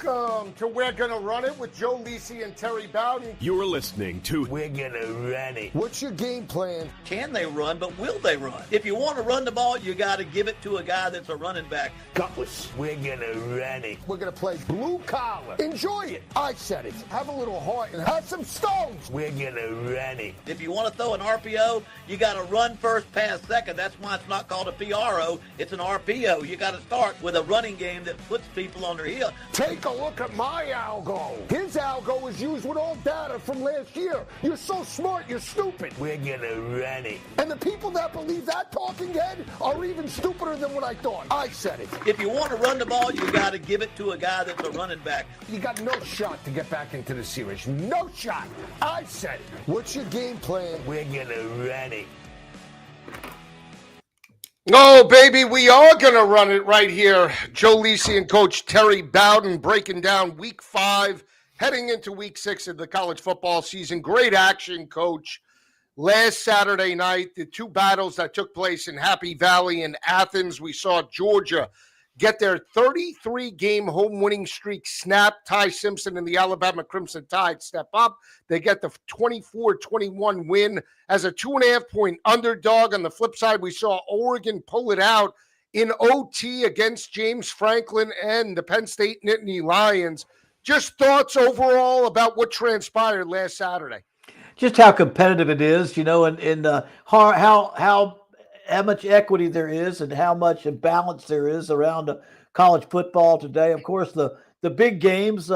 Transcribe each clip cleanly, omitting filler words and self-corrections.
Welcome to We're Gonna Run It with Joe Lisi and Terry Bowden. You're listening to We're Gonna Run It. What's your game plan? Can they run, but will they run? If you want to run the ball, you got to give it to a guy that's a running back. Gutless. We're gonna run it. We're gonna play blue collar. Enjoy it. I said it. Have a little heart and have some stones. We're gonna run it. If you want to throw an RPO, you got to run first, pass second. That's why it's not called a PRO. It's an RPO. You got to start with a running game that puts people on their heel. Take a look at my algo. His algo is used with all data from last year. You're so smart, you're stupid. We're gonna run it. And the people that believe that talking head are even stupider than what I thought. I said it. If you want to run the ball, you got to give it to a guy that's a running back. You got no shot to get back into the series. No shot. I said it. What's your game plan? We're gonna run it. Oh, baby, we are going to run it right here. Joe Lisi and Coach Terry Bowden breaking down Week 5, heading into Week 6 of the college football season. Great action, Coach. Last Saturday night, the two battles that took place in Happy Valley and Athens, we saw Georgia get their 33-game home winning streak snapped. Ty Simpson and the Alabama Crimson Tide step up. They get the 24-21 win as a 2.5-point underdog. On the flip side, we saw Oregon pull it out in OT against James Franklin and the Penn State Nittany Lions. Just thoughts overall about what transpired last Saturday. Just how competitive it is, you know, and how much equity there is and how much imbalance there is around college football today. Of course, the big games,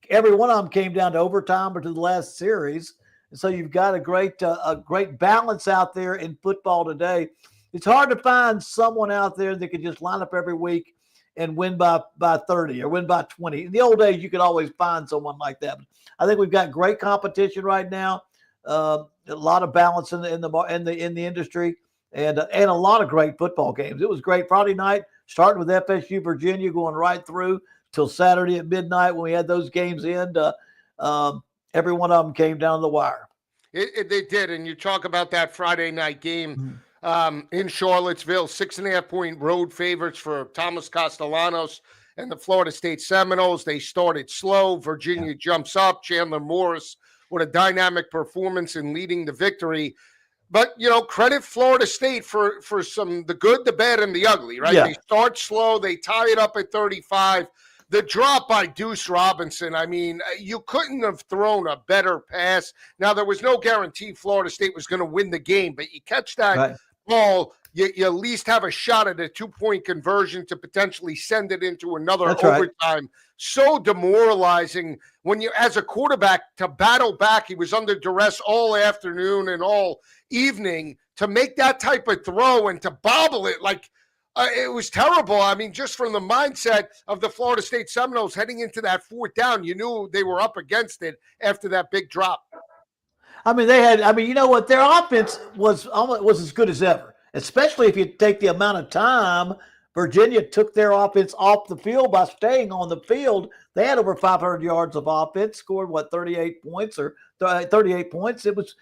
every one of them came down to overtime or to the last series. And so you've got a great balance out there in football today. It's hard to find someone out there that could just line up every week and win by 30 or win by 20. In the old days, you could always find someone like that. But I think we've got great competition right now. A lot of balance in the industry. And a lot of great football games. It was great Friday night, starting with FSU Virginia, going right through till Saturday at midnight when we had those games end. Every one of them came down the wire. They did, and you talk about that Friday night game in Charlottesville, 6.5-point road favorites for Thomas Castellanos and the Florida State Seminoles. They started slow. Virginia jumps up. Chandler Morris with a dynamic performance in leading the victory. But, you know, credit Florida State for the good, the bad, and the ugly, right? Yeah. They start slow. They tie it up at 35. The drop by Deuce Robinson, I mean, you couldn't have thrown a better pass. Now, there was no guarantee Florida State was going to win the game, but you catch that ball, you at least have a shot at a 2-point conversion to potentially send it into another overtime. Right. So demoralizing when you, as a quarterback, to battle back. He was under duress all afternoon and all evening to make that type of throw and to bobble it like it was terrible. I mean, just from the mindset of the Florida State Seminoles heading into that fourth down, you knew they were up against it after that big drop. I mean, you know what? Their offense was as good as ever, especially if you take the amount of time Virginia took their offense off the field by staying on the field. They had over 500 yards of offense, scored 38 points or 38 points. It was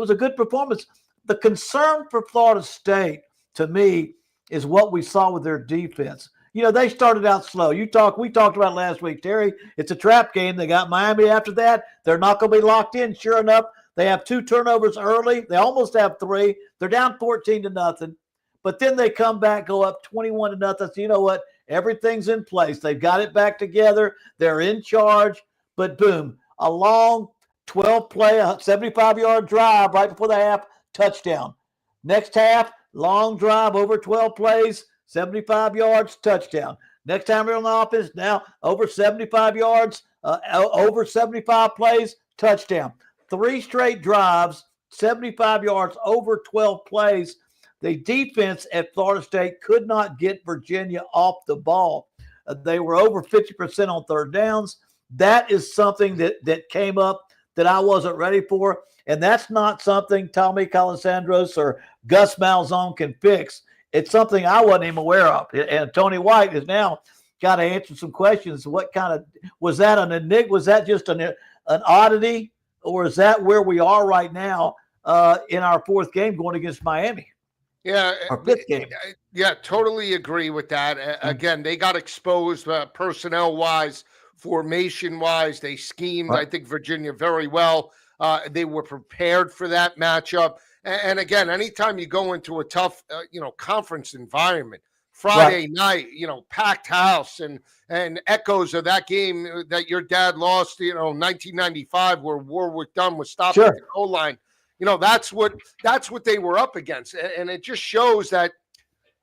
a good performance. The concern for Florida State, to me, is what we saw with their defense. You know, they started out slow. We talked about it last week, Terry. It's a trap game. They got Miami after that. They're not going to be locked in. Sure enough, they have 2 turnovers early. They almost have 3. They're down 14-0. But then they come back, go up 21-0. So you know what? Everything's in place. They've got it back together. They're in charge. But boom, a long 12-play, 75-yard drive right before the half, touchdown. Next half, long drive over 12 plays, 75 yards, touchdown. Next time we're on the offense, now over 75 yards, over 75 plays, touchdown. 3 straight drives, 75 yards, over 12 plays. The defense at Florida State could not get Virginia off the ball. They were over 50% on third downs. That is something that came up that I wasn't ready for, and that's not something Tommy Calasandros or Gus Malzahn can fix. It's something I wasn't even aware of, and Tony White has now got to answer some questions. What kind of was that an enigma? Was that just an oddity, or is that where we are right now in our 4th game going against Miami? Yeah, our 5th game. Yeah, totally agree with that. Again, they got exposed personnel-wise formation-wise. They schemed, Right. I think, Virginia very well. They were prepared for that matchup. And again, anytime you go into a tough, conference environment, Friday night, packed house and echoes of that game that your dad lost, 1995, where Warwick Dunn was stopped at the goal line. That's what they were up against, and it just shows that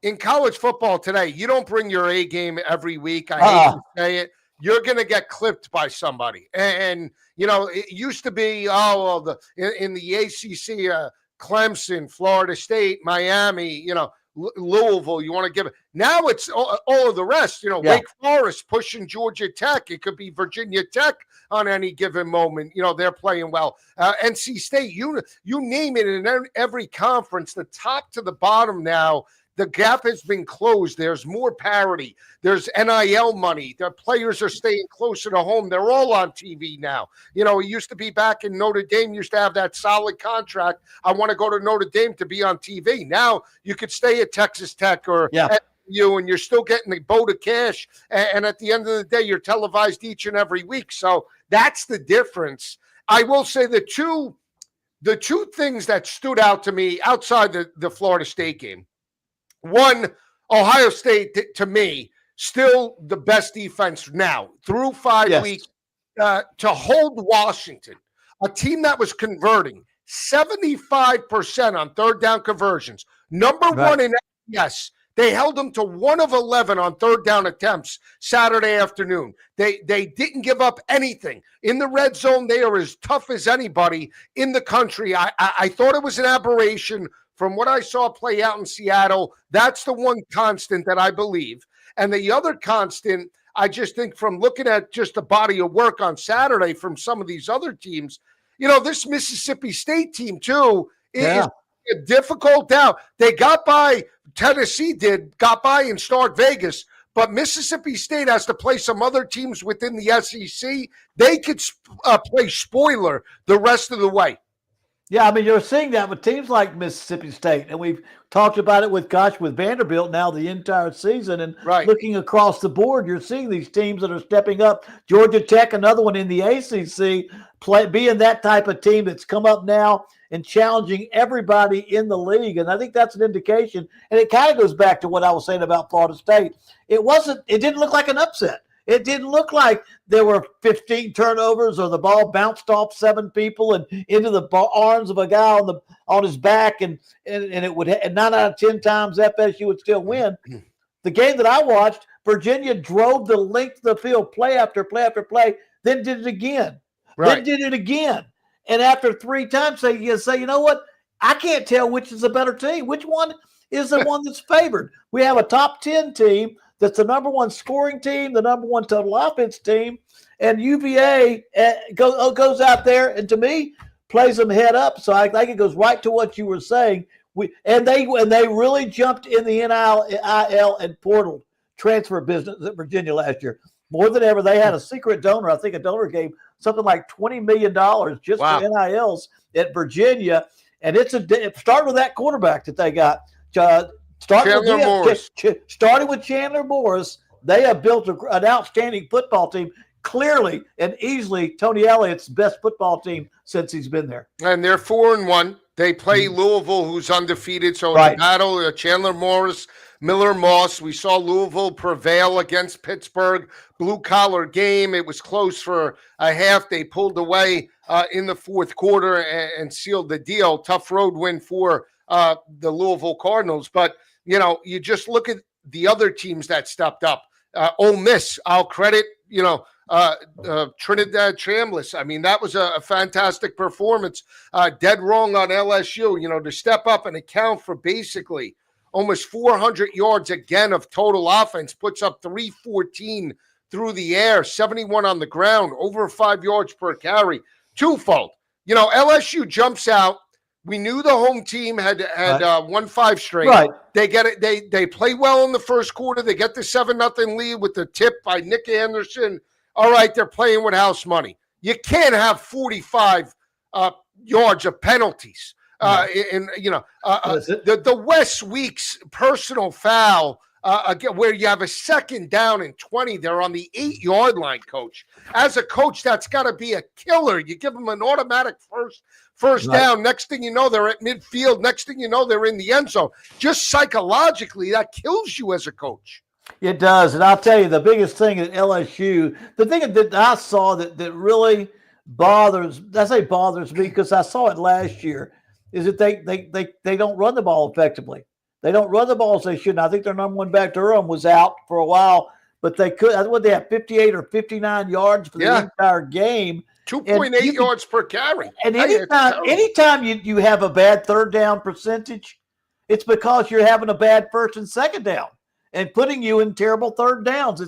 in college football today, you don't bring your A game every week. I hate to say it. You're going to get clipped by somebody. And it used to be, in the ACC, Clemson, Florida State, Miami, Louisville, you want to give it. Now it's all of the rest, Wake Forest pushing Georgia Tech. It could be Virginia Tech on any given moment. They're playing well. NC State, you name it, in every conference, the top to the bottom now, the gap has been closed. There's more parity. There's NIL money. The players are staying closer to home. They're all on TV now. It used to be back in Notre Dame, used to have that solid contract. I want to go to Notre Dame to be on TV. Now you could stay at Texas Tech or SMU, and you're still getting the boat of cash. And at the end of the day, you're televised each and every week. So that's the difference. I will say the two things that stood out to me outside the Florida State game. One, Ohio State, to me, still the best defense now through 5 weeks to hold Washington, a team that was converting 75% on third down conversions. Number one in FBS. They held them to 1 of 11 on third down attempts Saturday afternoon. They didn't give up anything. In the red zone, they are as tough as anybody in the country. I thought it was an aberration. From what I saw play out in Seattle, that's the one constant that I believe. And the other constant, I just think from looking at just the body of work on Saturday from some of these other teams, this Mississippi State team too is a difficult down. They got by, Tennessee got by in Start Vegas, but Mississippi State has to play some other teams within the SEC. They could play spoiler the rest of the way. Yeah, I mean, you're seeing that with teams like Mississippi State, and we've talked about it with Vanderbilt now the entire season. And looking across the board, you're seeing these teams that are stepping up. Georgia Tech, another one in the ACC, being that type of team that's come up now and challenging everybody in the league. And I think that's an indication. And it kind of goes back to what I was saying about Florida State. It didn't look like an upset. It didn't look like there were 15 turnovers or the ball bounced off 7 people and into the arms of a guy on his back, and it would, and 9 out of 10 times FSU would still win. The game that I watched, Virginia drove the length of the field, play after play after play, then did it again. Then did it again. And after 3 times, you say, you know what? I can't tell which is a better team. Which one is the one that's favored? We have a top 10 team that's the number 1 scoring team, the number 1 total offense team, and UVA goes out there and, to me, plays them head up. So I think it goes right to what you were saying. They really jumped in the NIL and portal transfer business at Virginia last year. More than ever, they had a secret donor. I think a donor gave something like $20 million just for NILs at Virginia, and it started with that quarterback that they got. Starting with Chandler Morris, they have built an outstanding football team. Clearly and easily, Tony Elliott's best football team since he's been there. And they're 4-1. They play Louisville, who's undefeated. So in the battle, Chandler Morris, Miller Moss, we saw Louisville prevail against Pittsburgh. Blue-collar game. It was close for a half. They pulled away in the fourth quarter and sealed the deal. Tough road win for the Louisville Cardinals. But you just look at the other teams that stepped up. Ole Miss, I'll credit, Trinidad Chambliss. I mean, that was a fantastic performance. Dead wrong on LSU, to step up and account for basically almost 400 yards again of total offense, puts up 314 through the air, 71 on the ground, over 5 yards per carry. Twofold. LSU jumps out. We knew the home team had won 5 straight. Right. They get it. They play well in the first quarter. They get the 7-0 lead with the tip by Nick Anderson. All right, they're playing with house money. You can't have 45 yards of penalties. The Wes Weeks personal foul again, where you have a second down and 20, they're on the 8-yard line, coach. As a coach, that's got to be a killer. You give them an automatic first Right. down. Next thing you know, they're at midfield. Next thing you know, they're in the end zone. Just psychologically, that kills you as a coach. It does. And I'll tell you, the biggest thing at LSU, the thing that I saw that really bothers me because I saw it last year, is that they don't run the ball effectively. They don't run the ball as they should. And I think their number one back, Durham, was out for a while, but they could. I what they have 58 or 59 yards for the entire game. 2.8 yards per carry. And anytime you have a bad third down percentage, it's because you're having a bad first and second down and putting you in terrible third downs.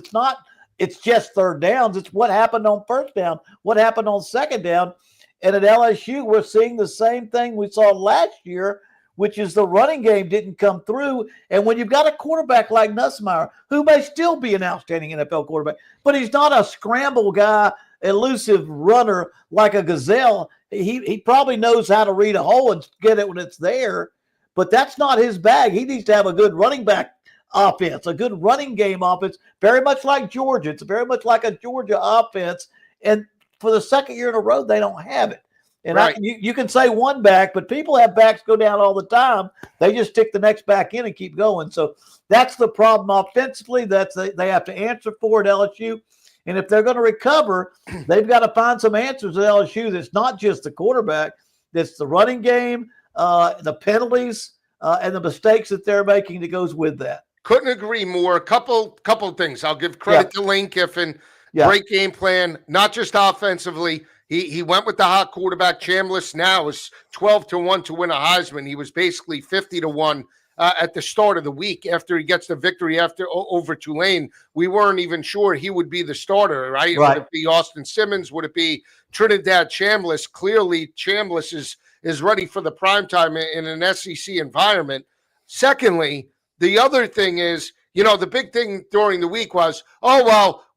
It's just third downs. It's what happened on first down, what happened on second down. And at LSU, we're seeing the same thing we saw last year, which is the running game didn't come through. And when you've got a quarterback like Nussmeier, who may still be an outstanding NFL quarterback, but he's not a scramble guy, elusive runner like a gazelle. He probably knows how to read a hole and get it when it's there, but that's not his bag. He needs to have a good running back offense, a good running game offense, very much like Georgia. It's very much like a Georgia offense. And for the second year in a row, they don't have it. And right. You can say one back, but people have backs go down all the time. They just stick the next back in and keep going. So that's the problem offensively. They have to answer for at LSU. And if they're going to recover, they've got to find some answers at LSU. That's not just the quarterback. That's the running game, the penalties, and the mistakes that they're making that goes with that. Couldn't agree more. A couple of things. I'll give credit to Lane Kiffin. Great game plan, not just offensively. He went with the hot quarterback. Chambliss now is 12-1 to win a Heisman. He was basically 50-1 at the start of the week after he gets the victory over Tulane. We weren't even sure he would be the starter, right? Would it be Austin Simmons? Would it be Trinidad Chambliss? Clearly, Chambliss is ready for the primetime in an SEC environment. Secondly, the other thing is, the big thing during the week was,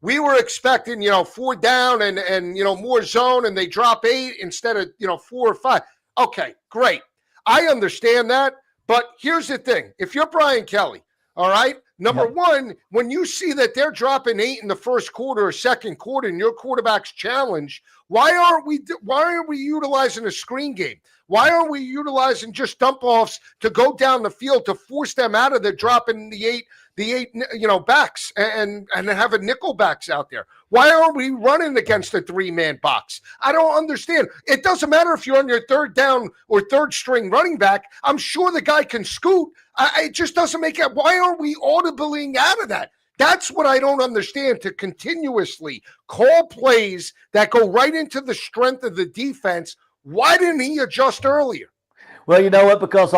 we were expecting, 4 down and more zone, and they drop 8 instead of, 4 or 5. Okay, great. I understand that. But here's the thing. If you're Brian Kelly, all right, number one, when you see that they're dropping 8 in the first quarter or second quarter and your quarterback's challenged, why aren't we utilizing a screen game? Why aren't we utilizing just dump offs to go down the field to force them out of the dropping the eight backs and having nickel backs out there? Why aren't we running against a 3-man box? I don't understand. It doesn't matter if you're on your third down or third string running back. I'm sure the guy can scoot. It just doesn't make it. Why aren't we audibling out of that? That's what I don't understand, to continuously call plays that go right into the strength of the defense. Why didn't he adjust earlier? Well, you know what? Because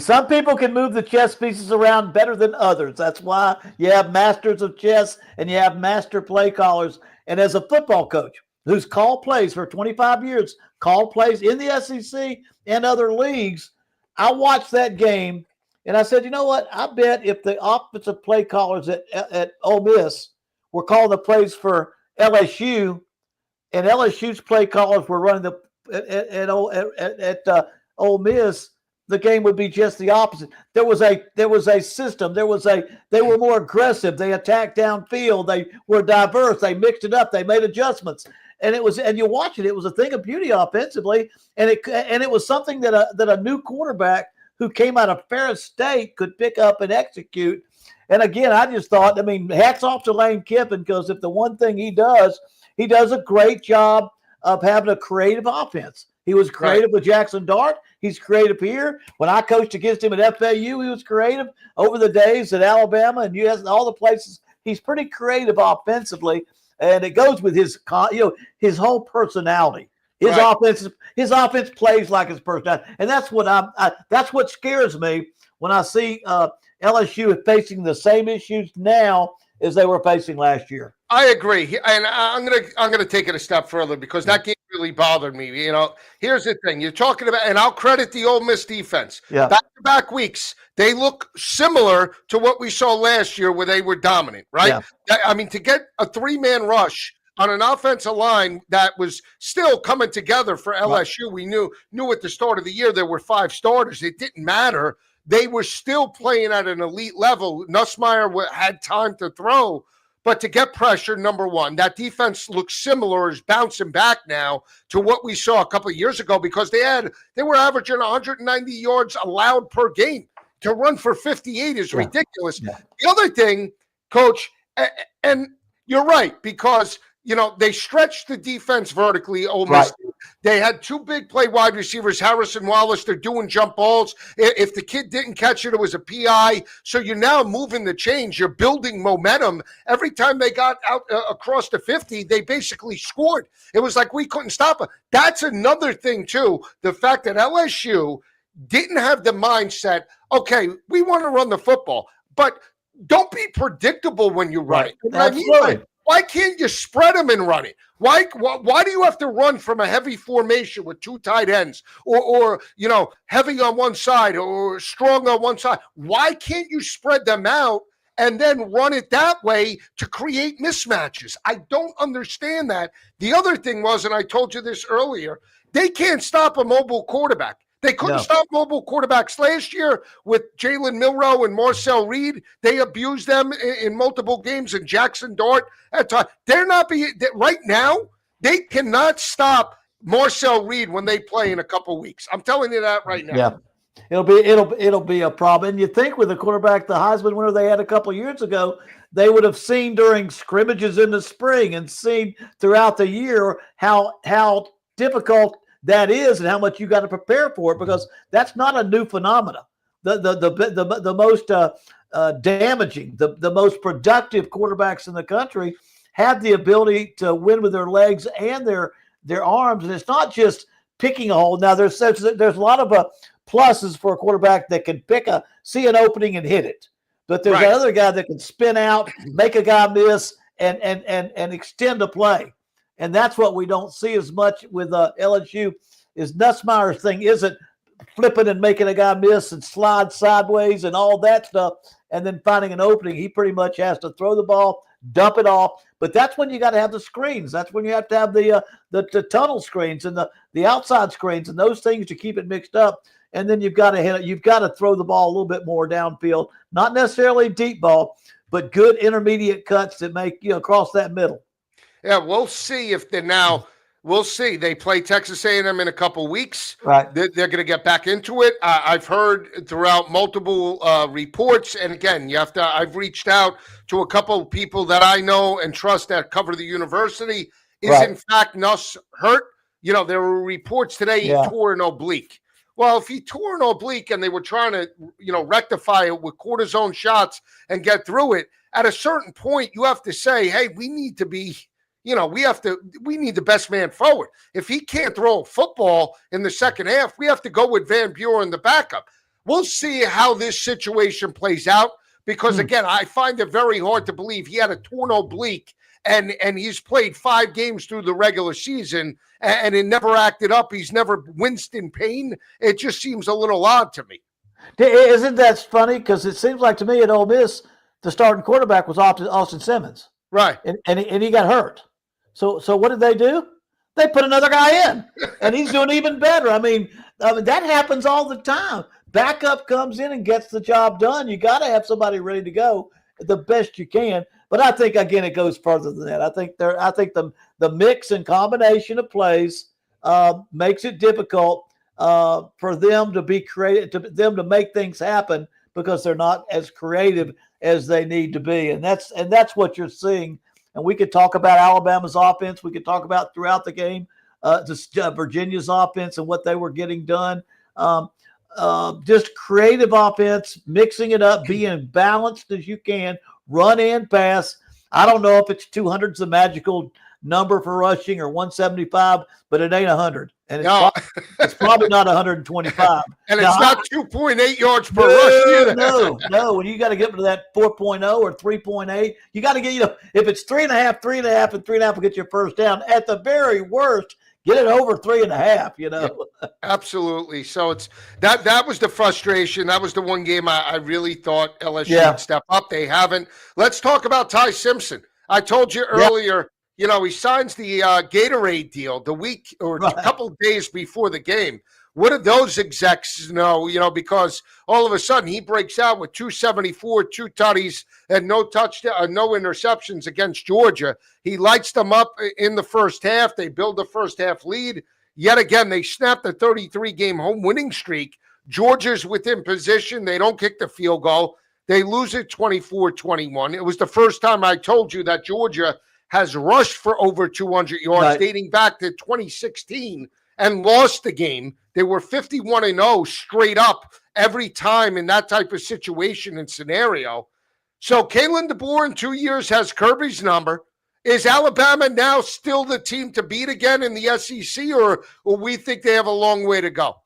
some people can move the chess pieces around better than others. That's why you have masters of chess and you have master play callers. And as a football coach who's called plays for 25 years, called plays in the SEC and other leagues, I watched that game and I said, you know what? I bet if the offensive play callers at Ole Miss were calling the plays for LSU and LSU's play callers were running at Ole Miss, the game would be just the opposite. There was a system. They were more aggressive. They attacked downfield. They were diverse. They mixed it up. They made adjustments. And you watch it. It was a thing of beauty offensively, and it was something that a new quarterback who came out of Ferris State could pick up and execute. And again, I just thought, hats off to Lane Kiffin, because if the one thing he does a great job of having a creative offense. He was creative with Jackson Dart. He's creative here. When I coached against him at FAU, he was creative over the days at Alabama and US and all the places. He's pretty creative offensively, and it goes with his whole personality. His offense plays like his personality, and that's what scares me when I see LSU facing the same issues now as they were facing last year. I agree, and I'm gonna take it a step further because that game really bothered me. Here's the thing: you're talking about, and I'll credit the Ole Miss defense. Back-to-back weeks, they look similar to what we saw last year, where they were dominant, right? Yeah. To get a 3-man rush on an offensive line that was still coming together for LSU. We knew at the start of the year there were 5 starters. It didn't matter. they were still playing at an elite level. Nussmeier had time to throw, but to get pressure, number one, that defense looks similar, is bouncing back now to what we saw a couple of years ago because they were averaging 190 yards allowed per game. To run for 58 is ridiculous. Yeah. The other thing, Coach, and you're right, because they stretched the defense vertically. Ole Miss. Right. They had two big play wide receivers, Harris and Wallace. They're doing jump balls. If the kid didn't catch it, it was a PI. So you're now moving the chains. You're building momentum. Every time they got out across the 50, they basically scored. It was like we couldn't stop it. That's another thing, too. The fact that LSU didn't have the mindset, okay, we want to run the football, but don't be predictable when you run it. Absolutely. Why can't you spread them and run it? Why do you have to run from a heavy formation with two tight ends or heavy on one side or strong on one side? Why can't you spread them out and then run it that way to create mismatches? I don't understand that. The other thing was, and I told you this earlier, they can't stop a mobile quarterback. They couldn't stop mobile quarterbacks last year with Jalen Milroe and Marcel Reed. They abused them in multiple games, and Jackson Dart at times. They're not right now. They cannot stop Marcel Reed when they play in a couple weeks. I'm telling you that right now. Yeah, it'll be a problem. And you think with the quarterback, the Heisman winner they had a couple of years ago, they would have seen during scrimmages in the spring and seen throughout the year how difficult that is and how much you got to prepare for it, because that's not a new phenomena. The most damaging, the most productive quarterbacks in the country have the ability to win with their legs and their arms, and it's not just picking a hole. Now there's a lot of pluses for a quarterback that can see an opening and hit it, but there's another guy that can spin out, make a guy miss, and extend a play. And that's what we don't see as much with LSU. Is Nussmeier's thing isn't flipping and making a guy miss and slide sideways and all that stuff and then finding an opening. He pretty much has to throw the ball, dump it off. But that's when you got to have the screens. That's when you have to have the tunnel screens and the outside screens and those things to keep it mixed up. And then you've got to hit it. You've got to throw the ball a little bit more downfield, not necessarily deep ball, but good intermediate cuts that make across that middle. Yeah, we'll see if they're now. We'll see. They play Texas A&M in a couple weeks. Right. They're going to get back into it. I've heard throughout multiple reports, and again, I've reached out to a couple of people that I know and trust that cover the university. Is in fact Nuss hurt? There were reports today he tore an oblique. Well, if he tore an oblique and they were trying to, rectify it with cortisone shots and get through it, at a certain point, you have to say, hey, we need to be. We need the best man forward. If he can't throw a football in the second half, we have to go with Van Buren, the backup. We'll see how this situation plays out because, again, I find it very hard to believe he had a torn oblique and he's played 5 games through the regular season and it never acted up. He's never winced in pain. It just seems a little odd to me. Isn't that funny? Because it seems like to me at Ole Miss, the starting quarterback was Austin Simmons. Right. And he got hurt. So what did they do? They put another guy in, and he's doing even better. I mean, that happens all the time. Backup comes in and gets the job done. You got to have somebody ready to go the best you can. But I think, again, it goes further than that. I think the mix and combination of plays makes it difficult for them to be creative, to make things happen because they're not as creative as they need to be. And that's what you're seeing. And we could talk about Alabama's offense. We could talk about throughout the game, Virginia's offense and what they were getting done. Just creative offense, mixing it up, being balanced as you can, run and pass. I don't know if it's 200's the magical number for rushing or 175, but it ain't 100. And it's probably not 125. And it's not 2.8 yards per rush either. No. When you got to get to that 4.0 or 3.8, you got to get, if it's 3.5, and 3.5 will get your first down. At the very worst, get it over 3.5, Absolutely. So it's that was the frustration. That was the one game I really thought LSU would step up. They haven't. Let's talk about Ty Simpson. I told you earlier, he signs the Gatorade deal the week or a couple of days before the game. What did those execs know? Because all of a sudden he breaks out with 274, 2 tutties, and no touchdown, no interceptions against Georgia. He lights them up in the first half. They build the first half lead. Yet again, they snap the 33-game home winning streak. Georgia's within position. They don't kick the field goal. They lose it 24-21. It was the first time I told you that Georgia has rushed for over 200 yards dating back to 2016 and lost the game. They were 51-0 straight up every time in that type of situation and scenario. So Kalen DeBoer in 2 years has Kirby's number. Is Alabama now still the team to beat again in the SEC, or we think they have a long way to go?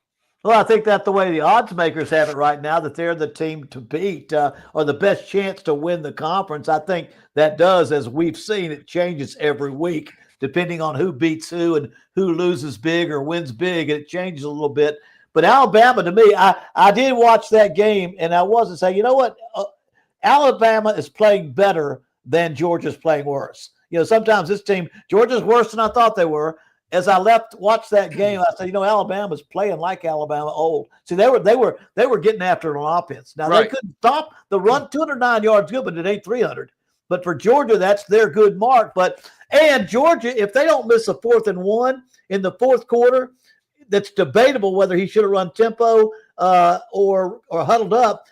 Well, I think that's the way the odds makers have it right now, that they're the team to beat or the best chance to win the conference. I think that does, as we've seen, it changes every week depending on who beats who and who loses big or wins big. And it changes a little bit. But Alabama, to me, I did watch that game, and I wasn't saying, you know what, Alabama is playing better than Georgia's playing worse. Sometimes this team, Georgia's worse than I thought they were. As I watched that game, I said, Alabama's playing like Alabama old. See, they were getting after it on offense. Now they couldn't stop the run. 209 yards good, but it ain't 300. But for Georgia, that's their good mark. And Georgia, if they don't miss a 4th and 1 in the fourth quarter, that's debatable whether he should have run tempo or huddled up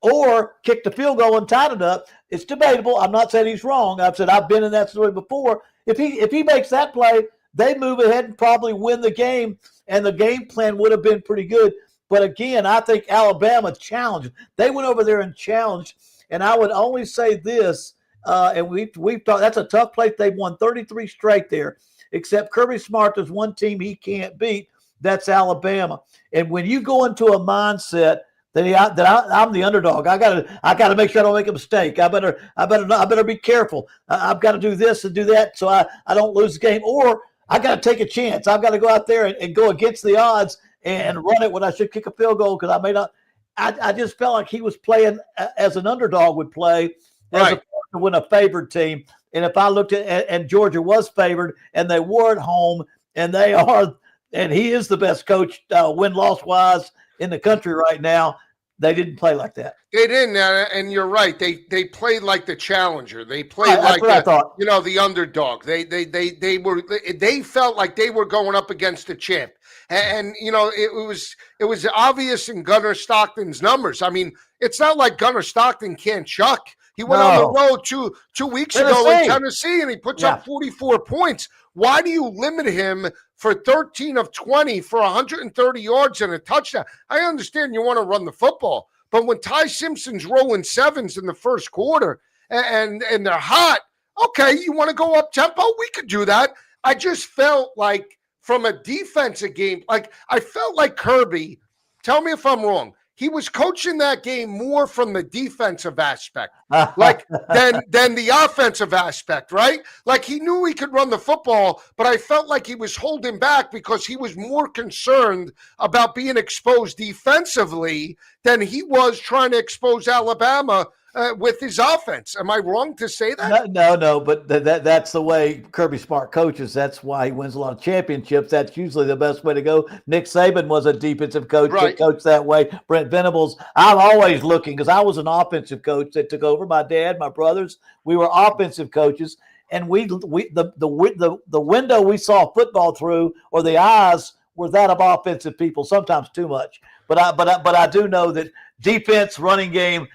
or kicked the field goal and tied it up. It's debatable. I'm not saying he's wrong. I've said I've been in that story before. If he makes that play, they move ahead and probably win the game, and the game plan would have been pretty good. But again, I think Alabama challenged. They went over there and challenged, and I would only say this, and we've talked, that's a tough place. They've won 33 straight there, except Kirby Smart, there's one team he can't beat. That's Alabama. And when you go into a mindset that I'm the underdog, I gotta make sure I don't make a mistake. I better be careful. I've got to do this and do that so I don't lose the game, or I got to take a chance. I've got to go out there and go against the odds and run it when I should kick a field goal because I may not. I just felt like he was playing as an underdog would play as opposed to win a favored team. And if I looked at and Georgia was favored and they were at home and they are, and he is the best coach win-loss wise in the country right now. They didn't play like that. They didn't, and you're right. They played like the challenger. They played like the underdog. They felt like they were going up against the champ, and it was obvious in Gunnar Stockton's numbers. I mean, it's not like Gunnar Stockton can't chuck. He went on the road two weeks ago in Tennessee, and he puts up 44 points. Why do you limit him for 13 of 20 for 130 yards and a touchdown? I understand you want to run the football, but when Ty Simpson's rolling sevens in the first quarter and they're hot, okay, you want to go up tempo? We could do that. I just felt like from a defensive game, like I felt like Kirby, tell me if I'm wrong, he was coaching that game more from the defensive aspect, like than the offensive aspect, right? Like he knew he could run the football, but I felt like he was holding back because he was more concerned about being exposed defensively than he was trying to expose Alabama with his offense. Am I wrong to say that? No, but that's the way Kirby Smart coaches. That's why he wins a lot of championships. That's usually the best way to go. Nick Saban was a defensive coach that coached that way. Brent Venables, I'm always looking because I was an offensive coach that took over. My dad, my brothers, we were offensive coaches, and the window we saw football through, or the eyes, were that of offensive people. Sometimes too much, but I do know that defense, running game.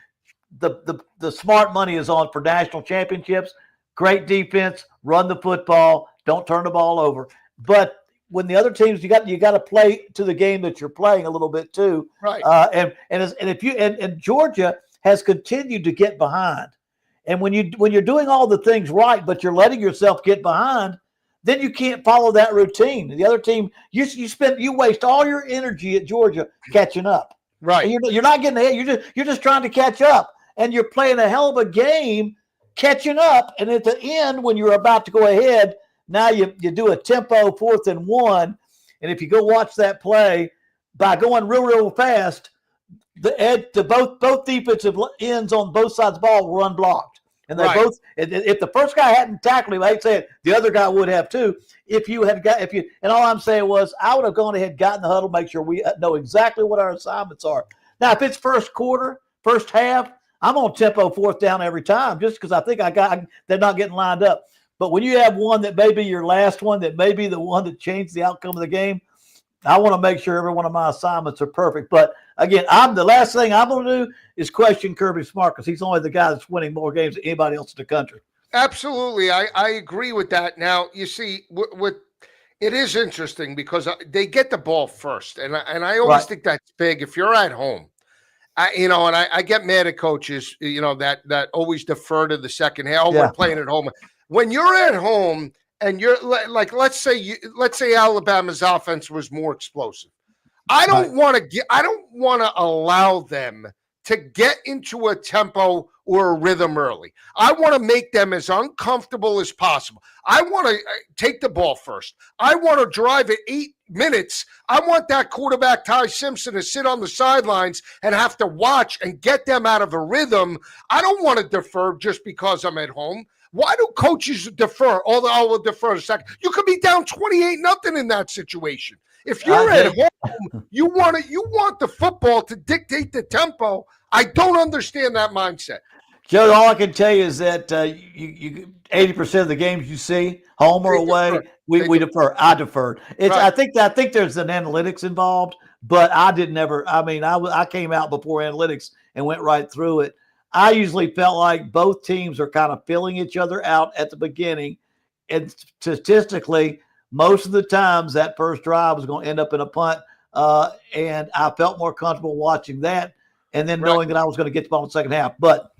The smart money is on for national championships. Great defense, run the football, don't turn the ball over. But when the other teams, you got to play to the game that you're playing a little bit too. Right. And Georgia has continued to get behind. And when you're doing all the things right, but you're letting yourself get behind, then you can't follow that routine. The other team, you waste all your energy at Georgia catching up. Right. And you're not getting ahead. You're just trying to catch up. And you're playing a hell of a game catching up. And at the end, when you're about to go ahead, now you do a tempo 4th and 1. And if you go watch that play, by going real fast, both defensive ends on both sides of the ball were unblocked. and they Right. both. If the first guy hadn't tackled him, I'd say the other guy would have too. And all I'm saying was I would have gone ahead, gotten the huddle, make sure we know exactly what our assignments are. Now, if it's first quarter, first half, I'm on tempo fourth down every time, just because I think they're not getting lined up. But when you have one that may be your last one, that may be the one that changed the outcome of the game, I want to make sure every one of my assignments are perfect. But again, the last thing I'm going to do is question Kirby Smart, because he's only the guy that's winning more games than anybody else in the country. Absolutely. I agree with that. Now, you see, it is interesting because they get the ball first. And I always think that's big. If you're at home, I get mad at coaches, that always defer to the second half. Oh, we're playing at home. When you're at home and you're like, let's say Alabama's offense was more explosive. I don't want to allow them to get into a tempo or a rhythm early. I want to make them as uncomfortable as possible. I want to take the ball first. I want to drive at 8 minutes. I want that quarterback, Ty Simpson, to sit on the sidelines and have to watch and get them out of a rhythm. I don't want to defer just because I'm at home. Why do coaches defer? Although I will defer a second. You could be down 28-0 in that situation. If you're at home, you want the football to dictate the tempo. I don't understand that mindset. Joe, all I can tell you is that you 80% of the games you see, home or away, we defer. I deferred. I think there's an analytics involved, but I didn't ever. I mean, I came out before analytics and went right through it. I usually felt like both teams are kind of filling each other out at the beginning, and statistically, most of the times that first drive was going to end up in a punt, and I felt more comfortable watching that, and then knowing that I was going to get the ball in the second half. But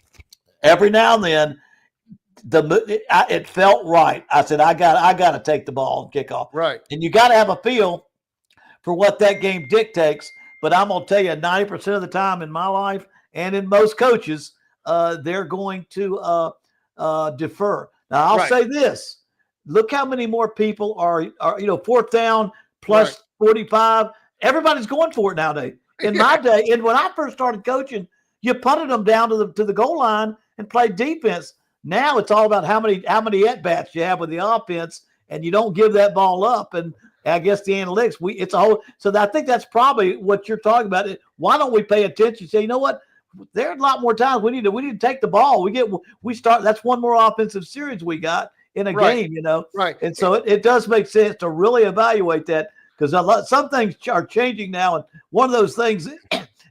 every now and then, it felt right. I said, I got to take the ball and kick off. Right. And you got to have a feel for what that game dictates. But I'm going to tell you, 90% of the time in my life and in most coaches, they're going to defer. Now, I'll say this. Look how many more people are fourth down plus 45. Everybody's going for it nowadays. In my day, and when I first started coaching, you punted them down to the goal line and played defense. Now it's all about how many at-bats you have with the offense, and you don't give that ball up. And I guess the analytics, it's a whole. So I think that's probably what you're talking about. Why don't we pay attention? Say, you know what? There's a lot more times we need to take the ball. We start. That's one more offensive series we got in a game, Right. And so it does make sense to really evaluate that, because some things are changing now, and one of those things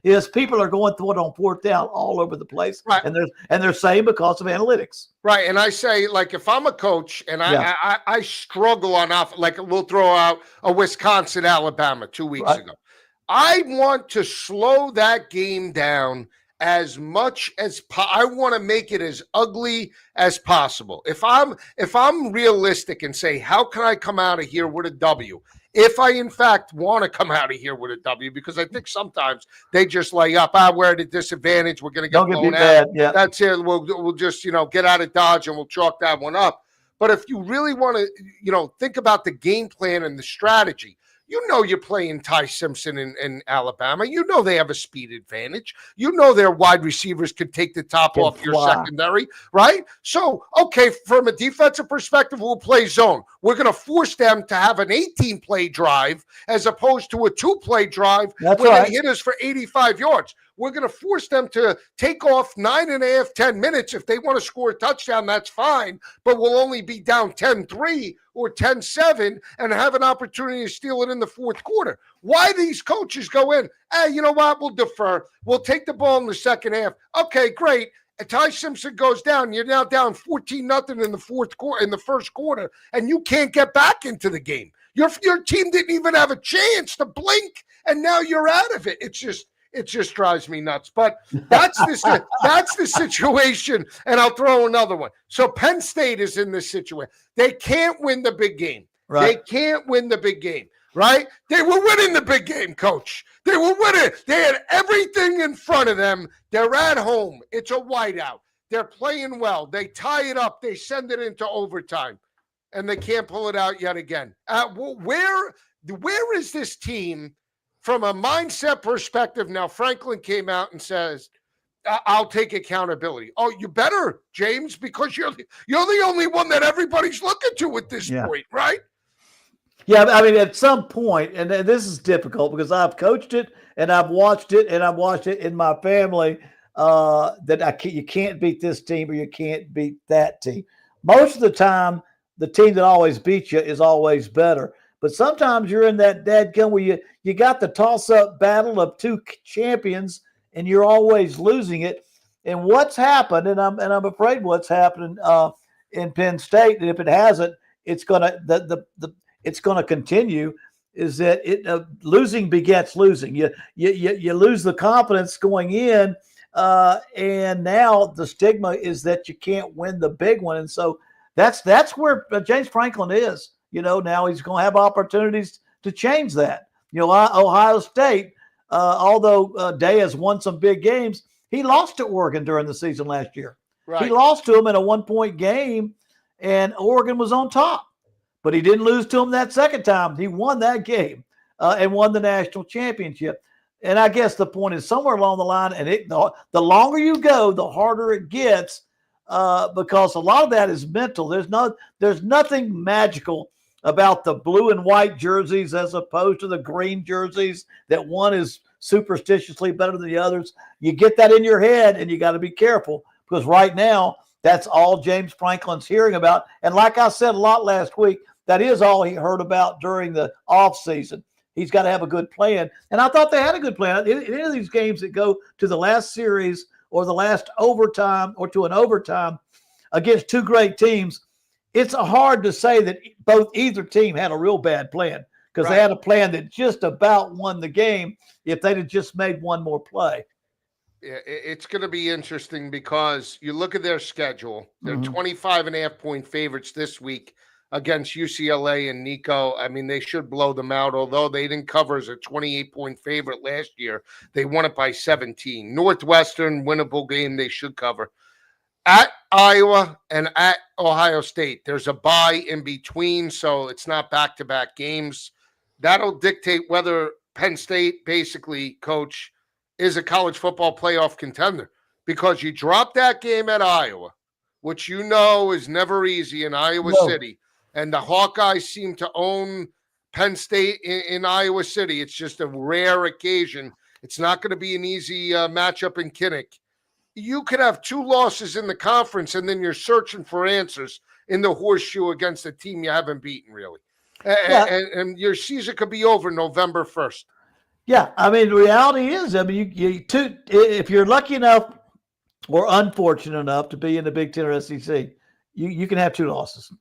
is people are going through it on fourth down all over the place, and they're saying because of analytics. Right, and I say, like, if I'm a coach and I struggle on off, like we'll throw out a Wisconsin Alabama 2 weeks ago, I want to slow that game down as much as I want to make it as ugly as possible. If I'm realistic and say, how can I come out of here with a W? If I, in fact, want to come out of here with a W, because I think sometimes they just lay up, we're at a disadvantage, we're going to get blown out. That's it. We'll just, get out of Dodge and we'll chalk that one up. But if you really want to, think about the game plan and the strategy, you're playing Ty Simpson in Alabama. They have a speed advantage. Their wide receivers can take the top off your secondary, right? So, okay, from a defensive perspective, we'll play zone. We're going to force them to have an 18-play drive as opposed to a 2-play drive where they hit us for 85 yards. We're going to force them to take off 9.5, 10 minutes. If they want to score a touchdown, that's fine, but we'll only be down 10-3 or 10-7 and have an opportunity to steal it in the fourth quarter. Why these coaches go in, you know what, we'll defer. We'll take the ball in the second half. Okay, great. And Ty Simpson goes down. You're now down 14-0 in the fourth quarter, in the first quarter, and you can't get back into the game. Your team didn't even have a chance to blink, and now you're out of it. It just drives me nuts. But that's the situation. And I'll throw another one. So Penn State is in this situation. They can't win the big game. Right. They can't win the big game. Right? They were winning the big game, Coach. They were winning. They had everything in front of them. They're at home. It's a whiteout. They're playing well. They tie it up. They send it into overtime. And they can't pull it out yet again. Where is this team from a mindset perspective? Now, Franklin came out and says I'll take accountability. Oh, you better, James, because you're the only one that everybody's looking to at this point, right? Yeah, I mean, at some point, and this is difficult because I've coached it and I've watched it and I've watched it in my family that you can't beat this team or you can't beat that team. Most of the time, the team that always beats you is always better. But sometimes you're in that dadgum where you got the toss-up battle of two champions and you're always losing it. And what's happened, and I'm afraid what's happening in Penn State, and if it hasn't, it's gonna it's going to continue, is that losing begets losing. You lose the confidence going in, and now the stigma is that you can't win the big one. And so that's where James Franklin is. Now he's going to have opportunities to change that. Ohio State, although Day has won some big games, he lost to Oregon during the season last year. Right. He lost to him in a 1-point game, and Oregon was on top. But he didn't lose to him that second time. He won that game and won the national championship. And I guess the point is somewhere along the line, and the longer you go, the harder it gets because a lot of that is mental. There's nothing magical about the blue and white jerseys as opposed to the green jerseys, that one is superstitiously better than the others. You get that in your head, and you got to be careful because right now that's all James Franklin's hearing about. And like I said a lot last week, that is all he heard about during the offseason. He's got to have a good plan. And I thought they had a good plan. In any of these games that go to the last series or the last overtime or to an overtime against two great teams, it's hard to say that either team had a real bad plan because they had a plan that just about won the game if they'd have just made one more play. Yeah, it's going to be interesting because you look at their schedule. They're 25.5-point favorites this week against UCLA and Nico. I mean, they should blow them out, although they didn't cover as a 28-point favorite last year. They won it by 17. Northwestern, winnable game, they should cover. At Iowa and at Ohio State, there's a bye in between, so it's not back-to-back games. That'll dictate whether Penn State, basically, Coach, is a college football playoff contender because you drop that game at Iowa, which is never easy in Iowa City. And the Hawkeyes seem to own Penn State in Iowa City. It's just a rare occasion. It's not going to be an easy matchup in Kinnick. You could have two losses in the conference, and then you're searching for answers in the horseshoe against a team you haven't beaten, really. And your season could be over November 1st. Yeah, I mean, the reality is, if you're lucky enough or unfortunate enough to be in the Big Ten or SEC, you can have two losses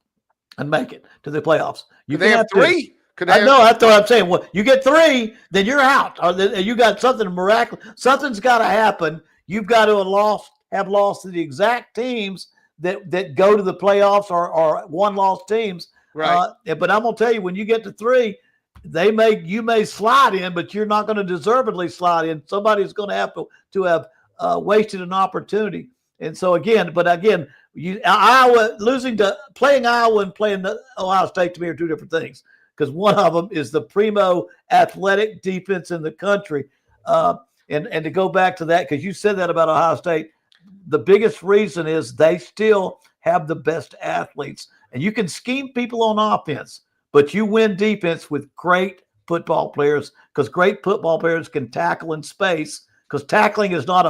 and make it to the playoffs. You can have three. I know. That's what I'm saying. Well, you get three, then you're out. Or you got something miraculous. Something's got to happen. You've got to have lost to the exact teams that go to the playoffs or one-loss teams. Right. But I'm gonna tell you, when you get to three, you may slide in, but you're not going to deservedly slide in. Somebody's going to have to have wasted an opportunity. And so again, Iowa playing Iowa and playing Ohio State to me are two different things, because one of them is the primo athletic defense in the country. And to go back to that, because you said that about Ohio State, the biggest reason is they still have the best athletes. And you can scheme people on offense, but you win defense with great football players, because great football players can tackle in space, because tackling is not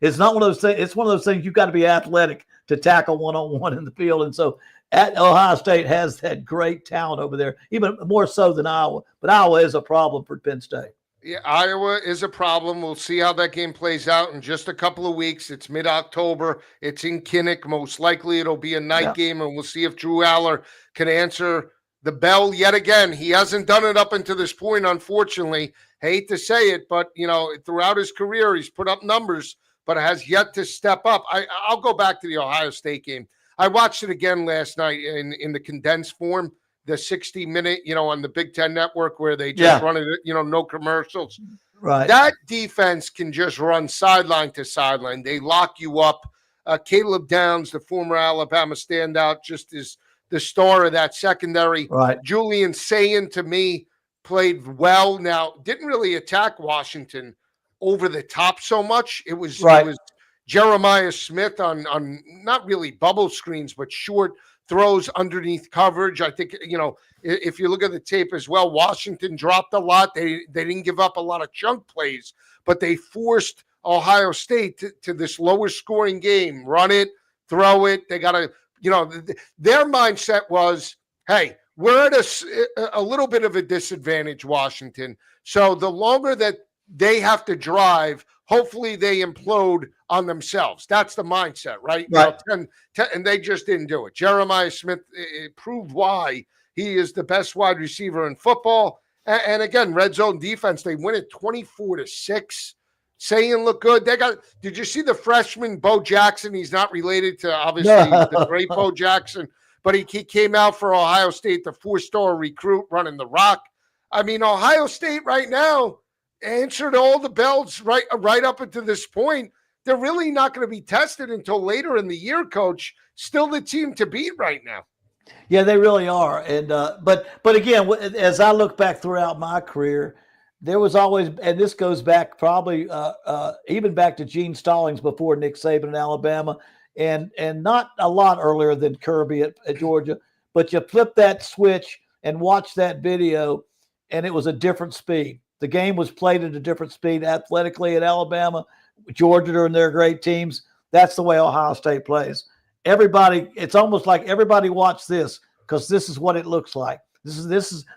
it's not one of those things. It's one of those things you've got to be athletic to tackle one-on-one in the field. And so Ohio State has that great talent over there, even more so than Iowa. But Iowa is a problem for Penn State. Yeah, Iowa is a problem. We'll see how that game plays out in just a couple of weeks. It's mid-October. It's in Kinnick. Most likely it'll be a night game, and we'll see if Drew Aller can answer the bell yet again. He hasn't done it up until this point, unfortunately. Hate to say it, but, throughout his career, he's put up numbers, but has yet to step up. I'll go back to the Ohio State game. I watched it again last night in the condensed form, the 60-minute, on the Big Ten Network, where they just run it, no commercials. Right. That defense can just run sideline to sideline. They lock you up. Caleb Downs, the former Alabama standout, just is the star of that secondary. Right. Julian Sayin, to me, played well. Now, didn't really attack Washington over the top so much. It Right. was Jeremiah Smith on not really bubble screens, but short throws underneath coverage. I think, if you look at the tape as well, Washington dropped a lot. They didn't give up a lot of chunk plays, but they forced Ohio State to this lower scoring game. Run it, throw it. They got to, their mindset was, hey, we're at a little bit of a disadvantage, Washington. So the longer that they have to drive, hopefully they implode on themselves. That's the mindset, right? Right. And they just didn't do it. Jeremiah Smith proved why he is the best wide receiver in football. And again, red zone defense, they win it 24-6. Saying look good. Did you see the freshman Bo Jackson? He's not related to obviously the great Bo Jackson, but he came out for Ohio State, the 4-star recruit running the rock. I mean, Ohio State right now answered all the bells right up until this point. They're really not going to be tested until later in the year, Coach. Still the team to beat right now. Yeah, they really are. And but again, as I look back throughout my career, there was always, and this goes back probably even back to Gene Stallings before Nick Saban in Alabama, and not a lot earlier than Kirby at Georgia. But you flip that switch and watch that video, and it was a different speed. The game was played at a different speed athletically at Alabama. Georgia during their great teams. That's the way Ohio State plays. Everybody, it's almost like everybody watch this because this is what it looks like. This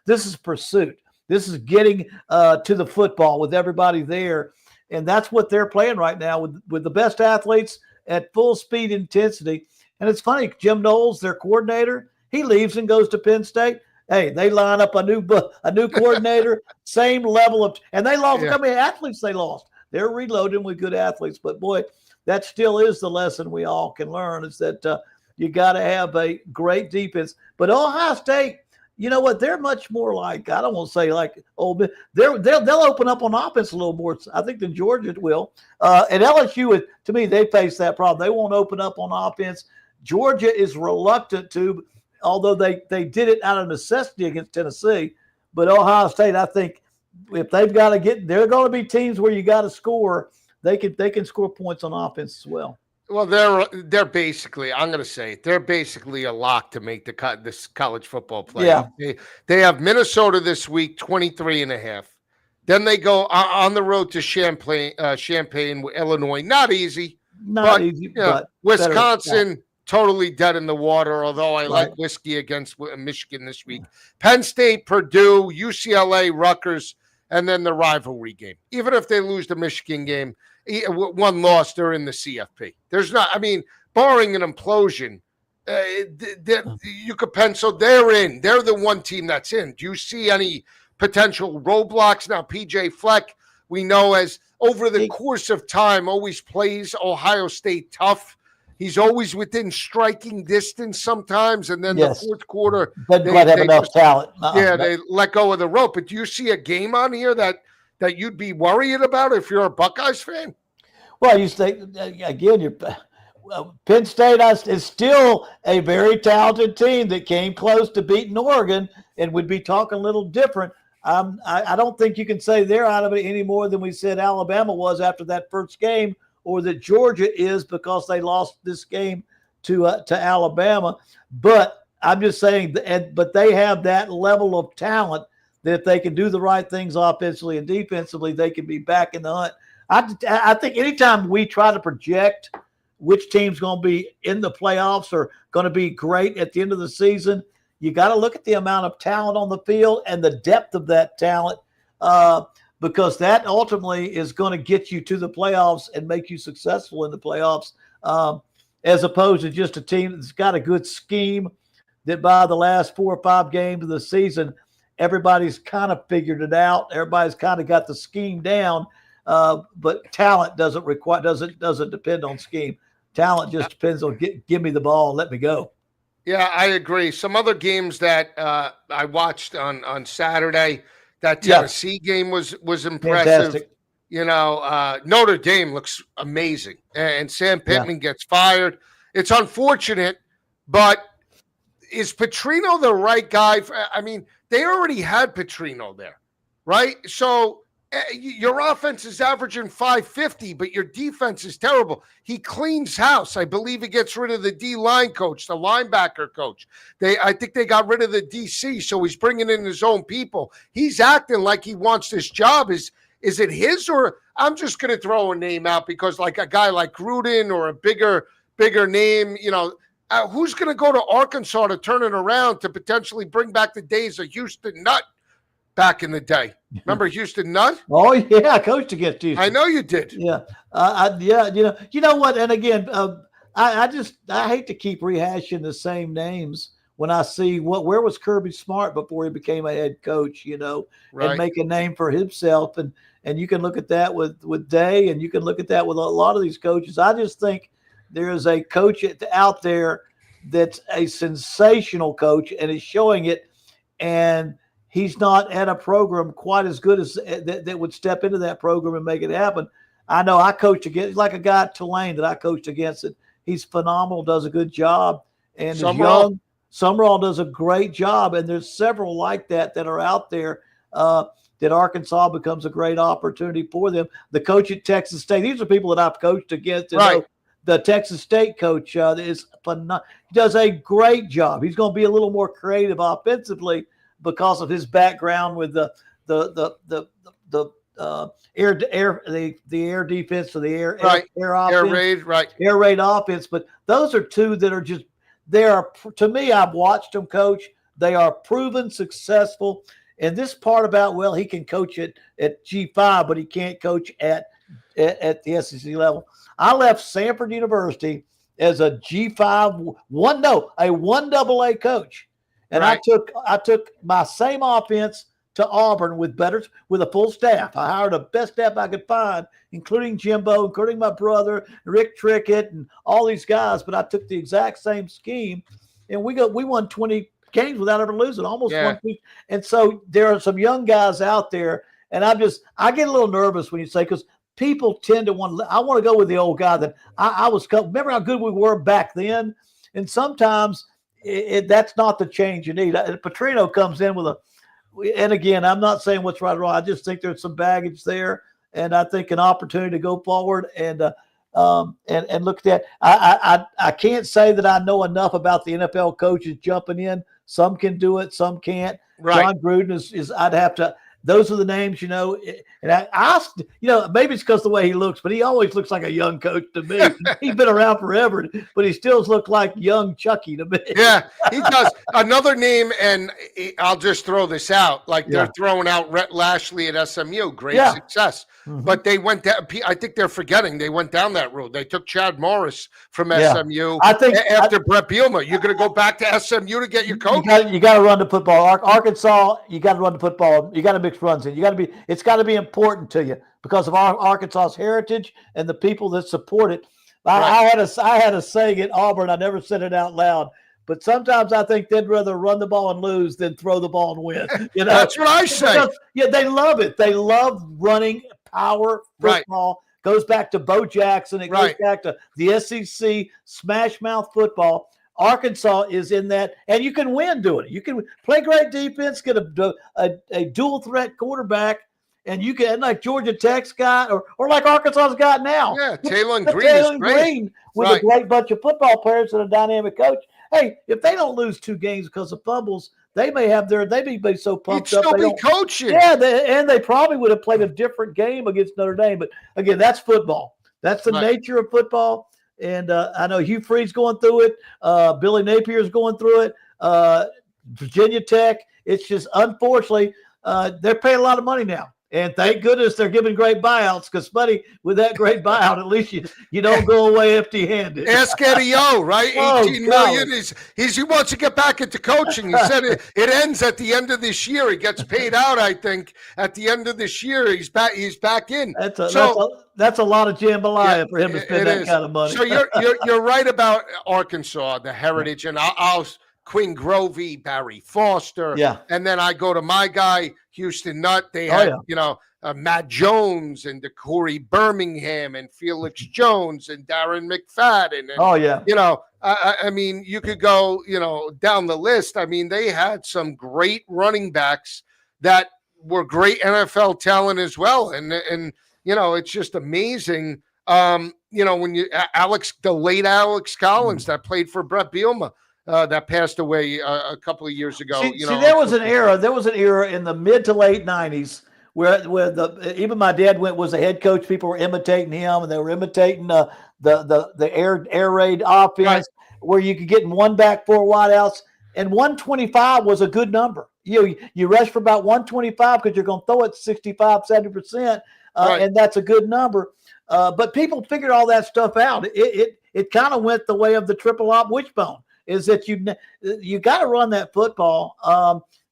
is pursuit. This is getting to the football with everybody there, and that's what they're playing right now with the best athletes at full speed intensity. And it's funny, Jim Knowles, their coordinator, he leaves and goes to Penn State. Hey, they line up a new coordinator, same level of, and they lost. Yeah. How many athletes they lost? They're reloading with good athletes, but boy, that still is the lesson we all can learn: is that you got to have a great defense. But Ohio State, you know what? They're much more like, I don't want to say like Ole Miss. They'll open up on offense a little more, I think, than Georgia will. And LSU, to me, they face that problem. They won't open up on offense. Georgia is reluctant to, although they did it out of necessity against Tennessee. But Ohio State, I think, if they've got to get, there are going to be teams where you got to score. They can score points on offense as well. Well, they're basically, I'm going to say, they're basically a lock to make this college football playoff. Yeah. They have Minnesota this week, 23.5. Then they go on the road to Champaign, Illinois. Not easy. Not easy, but Wisconsin, totally dead in the water, although I like whiskey against Michigan this week. Penn State, Purdue, UCLA, Rutgers, and then the rivalry game. Even if they lose the Michigan game, one loss, they're in the CFP. There's not, I mean, barring an implosion, you could pencil, they're in. They're the one team that's in. Do you see any potential roadblocks? Now, PJ Fleck, we know, as over the course of time, always plays Ohio State tough. He's always within striking distance sometimes, and then the fourth quarter, they have enough talent. They let go of the rope. But do you see a game on here that you'd be worried about if you're a Buckeyes fan? Well, you say again, Penn State is still a very talented team that came close to beating Oregon, and would be talking a little different. I don't think you can say they're out of it any more than we said Alabama was after that first game, or that Georgia is because they lost this game to Alabama. But I'm just saying, but they have that level of talent that if they can do the right things offensively and defensively, they can be back in the hunt. I think anytime we try to project which team's going to be in the playoffs or going to be great at the end of the season, you got to look at the amount of talent on the field and the depth of that talent, because that ultimately is going to get you to the playoffs and make you successful in the playoffs, as opposed to just a team that's got a good scheme that by the last 4 or 5 games of the season, everybody's kind of figured it out. Everybody's kind of got the scheme down, but talent doesn't depend on scheme. Talent just depends on give me the ball, let me go. Yeah, I agree. Some other games that I watched on Saturday, that Tennessee game was impressive. Fantastic. Notre Dame looks amazing, and Sam Pittman gets fired. It's unfortunate, but is Petrino the right guy? I mean, they already had Petrino there, right? So Your offense is averaging 550, but your defense is terrible. He cleans house. I believe he gets rid of the D-line coach, the linebacker coach. I think they got rid of the DC, so he's bringing in his own people. He's acting like he wants this job. Is it his, or I'm just going to throw a name out because like a guy like Gruden or a bigger name, who's going to go to Arkansas to turn it around to potentially bring back the days of Houston Nutt back in the day? Remember Houston Nutt? Oh yeah, I coached against Houston. I know you did. Yeah, yeah. You know what? And again, I hate to keep rehashing the same names when I see where was Kirby Smart before he became a head coach, Right. and make a name for himself. And you can look at that with Day, and you can look at that with a lot of these coaches. I just think there is a coach out there that's a sensational coach and is showing it, and he's not at a program quite as good as that would step into that program and make it happen. I know I coached against, like a guy at Tulane that I coached against it. He's phenomenal, does a good job, and is young. Summerall does a great job, and there's several like that are out there that Arkansas becomes a great opportunity for them. The coach at Texas State, these are people that I've coached against. Right. The Texas State coach is phenomenal. He does a great job. He's going to be a little more creative offensively because of his background with the air defense or the air offense, air raid, right? Air raid offense. But those are two that are just to me. I've watched them coach. They are proven successful. And this part about he can coach at G5, but he can't coach at the SEC level. I left Samford University as a G5 a 1AA coach. And right. I took my same offense to Auburn with a full staff. I hired the best staff I could find, including Jimbo, including my brother, Rick Trickett, and all these guys. But I took the exact same scheme, and we won 20 games without ever losing, almost one. And so there are some young guys out there, and I get a little nervous when you say, because people tend to I want to go with the old guy that I was. Remember how good we were back then, and sometimes. That's not the change you need. Petrino comes in and again, I'm not saying what's right or wrong. I just think there's some baggage there, and I think an opportunity to go forward and look at that. I can't say that I know enough about the NFL coaches jumping in. Some can do it, some can't. Right. John Gruden is. I'd have to. Those are the names, and I asked, maybe it's because the way he looks, but he always looks like a young coach to me. He's been around forever, but he still looks like young Chucky to me. Yeah, he does. Another name, and I'll just throw this out, they're throwing out Rhett Lashley at SMU, great success. Mm-hmm. But they went down, I think they're forgetting they went down that road. They took Chad Morris from SMU after Brett Bielema. You're going to go back to SMU to get your coach? You got to run the football. Arkansas, you got to run the football. You got to mix runs in. It's got to be important to you because of Arkansas's heritage and the people that support it. I had a saying at Auburn. I never said it out loud, but sometimes I think they'd rather run the ball and lose than throw the ball and win. That's what I say. They love it. They love running power football. Right. Goes back to Bo Jackson. It goes back to the SEC smash mouth football. Arkansas is in that, and you can win doing it. You can play great defense, get a dual threat quarterback, and you can, like Georgia Tech's got, or like Arkansas's got now. Yeah, Taylor Green with a great bunch of football players and a dynamic coach. Hey, if they don't lose 2 games because of fumbles, they may be so pumped up. You'd still be coaching. Yeah, and they probably would have played a different game against Notre Dame. But again, that's football. That's the nature of football. And I know Hugh Freeze's going through it. Billy Napier's going through it. Virginia Tech. It's just, unfortunately, they're paying a lot of money now. And thank goodness they're giving great buyouts, because, buddy, with that great buyout, at least you don't go away empty-handed. Ask Eddie O, right? $18 million. He wants to get back into coaching. He said it ends at the end of this year. He gets paid out, I think, at the end of this year. He's back in. That's a lot of jambalaya for him to spend that kind of money. So you're right about Arkansas, the heritage, and I'll Quinn Grovey, Barry Foster. Yeah. And then I go to my guy, Houston Nutt. They had, Matt Jones and Corey Birmingham and Felix Jones and Darren McFadden. And, I mean, you could go, down the list. I mean, they had some great running backs that were great NFL talent as well. And it's just amazing. When the late Alex Collins that played for Brett Bielema, that passed away a couple of years ago. See, there was an era. There was an era in the mid to late '90s where even my dad was a head coach. People were imitating him, and they were imitating the air raid offense, right, where you could get in one back, four wideouts, and 125 was a good number. You rush for about 125 because you're going to throw it 65, 70%, right. and that's a good number. But people figured all that stuff out. It kind of went the way of the triple op wishbone. Is that you got to run that football,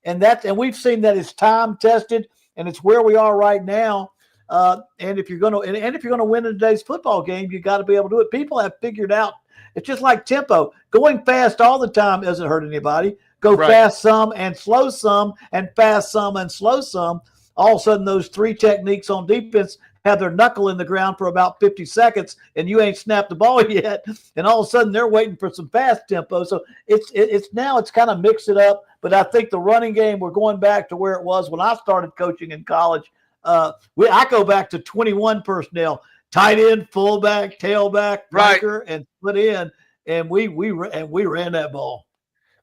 and we've seen that it's time tested, and it's where we are right now. And if you're going to win in today's football game, you got to be able to do it. People have figured out. It's just like tempo. Going fast all the time doesn't hurt anybody. Go fast some and slow some, and fast some and slow some. All of a sudden, those three techniques on defense have their knuckle in the ground for about 50 seconds, and you ain't snapped the ball yet, and all of a sudden they're waiting for some fast tempo. So it's kind of mixed it up. But I think the running game, we're going back to where it was when I started coaching in college. I go back to 21 personnel: tight end, fullback, tailback, flanker, and split end, and we ran that ball.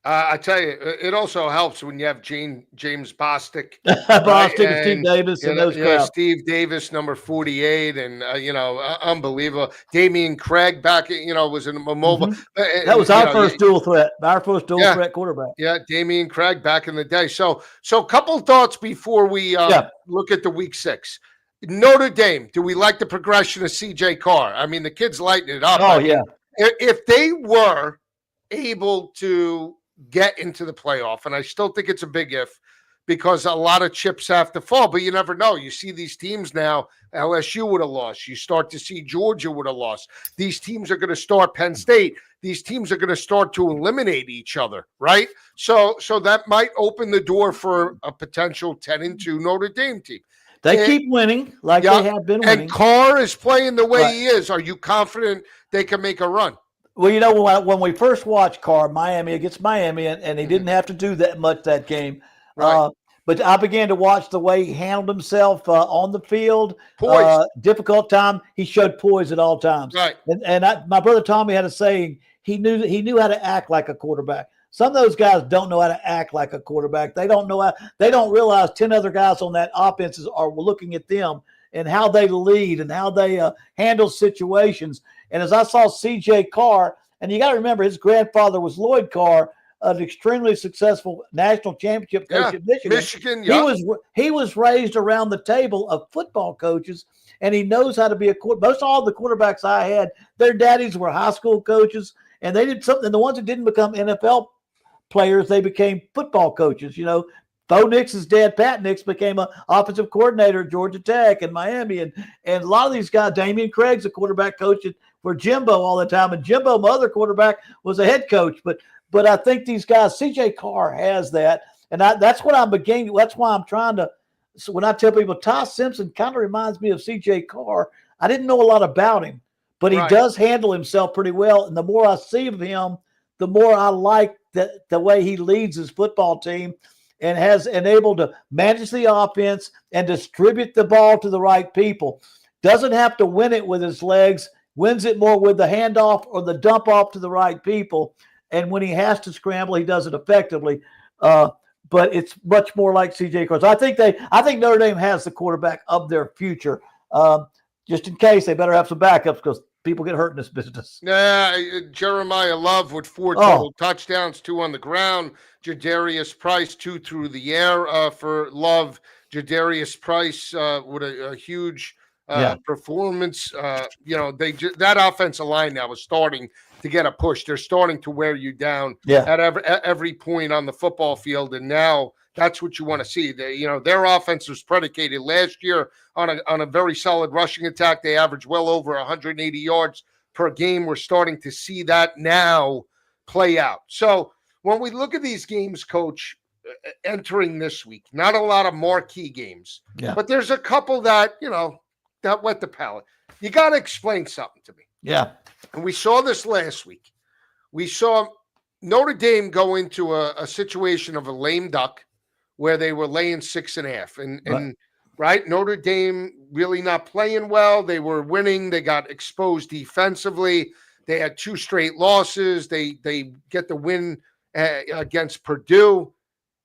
I tell you, it also helps when you have James Bostic, and Steve Davis, and those crowds. Steve Davis, number 48, and unbelievable. Damian Craig back, was in mobile. Mm-hmm. That was our first dual threat. Our first dual threat quarterback. Yeah, Damian Craig back in the day. So a couple thoughts before we look at the Week 6. Notre Dame. Do we like the progression of CJ Carr? I mean, the kid's lighting it up. Oh yeah. If they were able to get into the playoff, and I still think it's a big if, because a lot of chips have to fall, but you never know. You see these teams now, LSU would have lost. You start to see Georgia would have lost. These teams are going to start, Penn State. These teams are going to start to eliminate each other, right? So that might open the door for a potential 10-2 Notre Dame team. They keep winning like they have been winning. And Carr is playing the way he is. Are you confident they can make a run? Well, when we first watched Carr, Miami against Miami, and he didn't have to do that much that game. Right. But I began to watch the way he handled himself on the field. Poise. Difficult time. He showed poise at all times. Right. And my brother Tommy had a saying. He knew how to act like a quarterback. Some of those guys don't know how to act like a quarterback. They don't realize 10 other guys on that offense are looking at them and how they lead and how they handle situations. And as I saw C.J. Carr, and you got to remember his grandfather was Lloyd Carr, an extremely successful national championship coach at Michigan. He was raised around the table of football coaches, and he knows how to be a quarterback. Most all the quarterbacks I had, their daddies were high school coaches, and they did something. And the ones that didn't become NFL players, they became football coaches. Bo Nix's dad, Pat Nix, became an offensive coordinator at Georgia Tech and Miami. And a lot of these guys, Damian Craig's a quarterback coach for Jimbo all the time. And Jimbo, my other quarterback, was a head coach. But I think these guys, C.J. Carr has that. And that's what I'm beginning. That's why I'm trying to – so when I tell people Ty Simpson kind of reminds me of C.J. Carr, I didn't know a lot about him. But he does handle himself pretty well. And the more I see of him, the more I like the way he leads his football team and has enabled to manage the offense and distribute the ball to the right people. Doesn't have to win it with his legs, wins it more with the handoff or the dump off to the right people. And when he has to scramble, he does it effectively. But it's much more like C.J. Carr. So I think Notre Dame has the quarterback of their future. Just in case, they better have some backups because people get hurt in this business. Jeremiah Love with 4 total touchdowns, 2 on the ground. Jadarius Price, 2 through the air for Love. Jadarius Price with a huge performance. That offensive line now is starting to get a push. They're starting to wear you down at every point on the football field, and now that's what you want to see. Their offense was predicated last year on a very solid rushing attack. They averaged well over 180 yards per game. We're starting to see that now play out. So when we look at these games, Coach, entering this week, not a lot of marquee games, but there's a couple that wet the palate. You got to explain something to me. Yeah. And we saw this last week. We saw Notre Dame go into a situation of a lame duck where they were laying 6.5. And Right. right, Notre Dame really not playing well. They were winning. They got exposed defensively. They had 2 straight losses. They get the win against Purdue,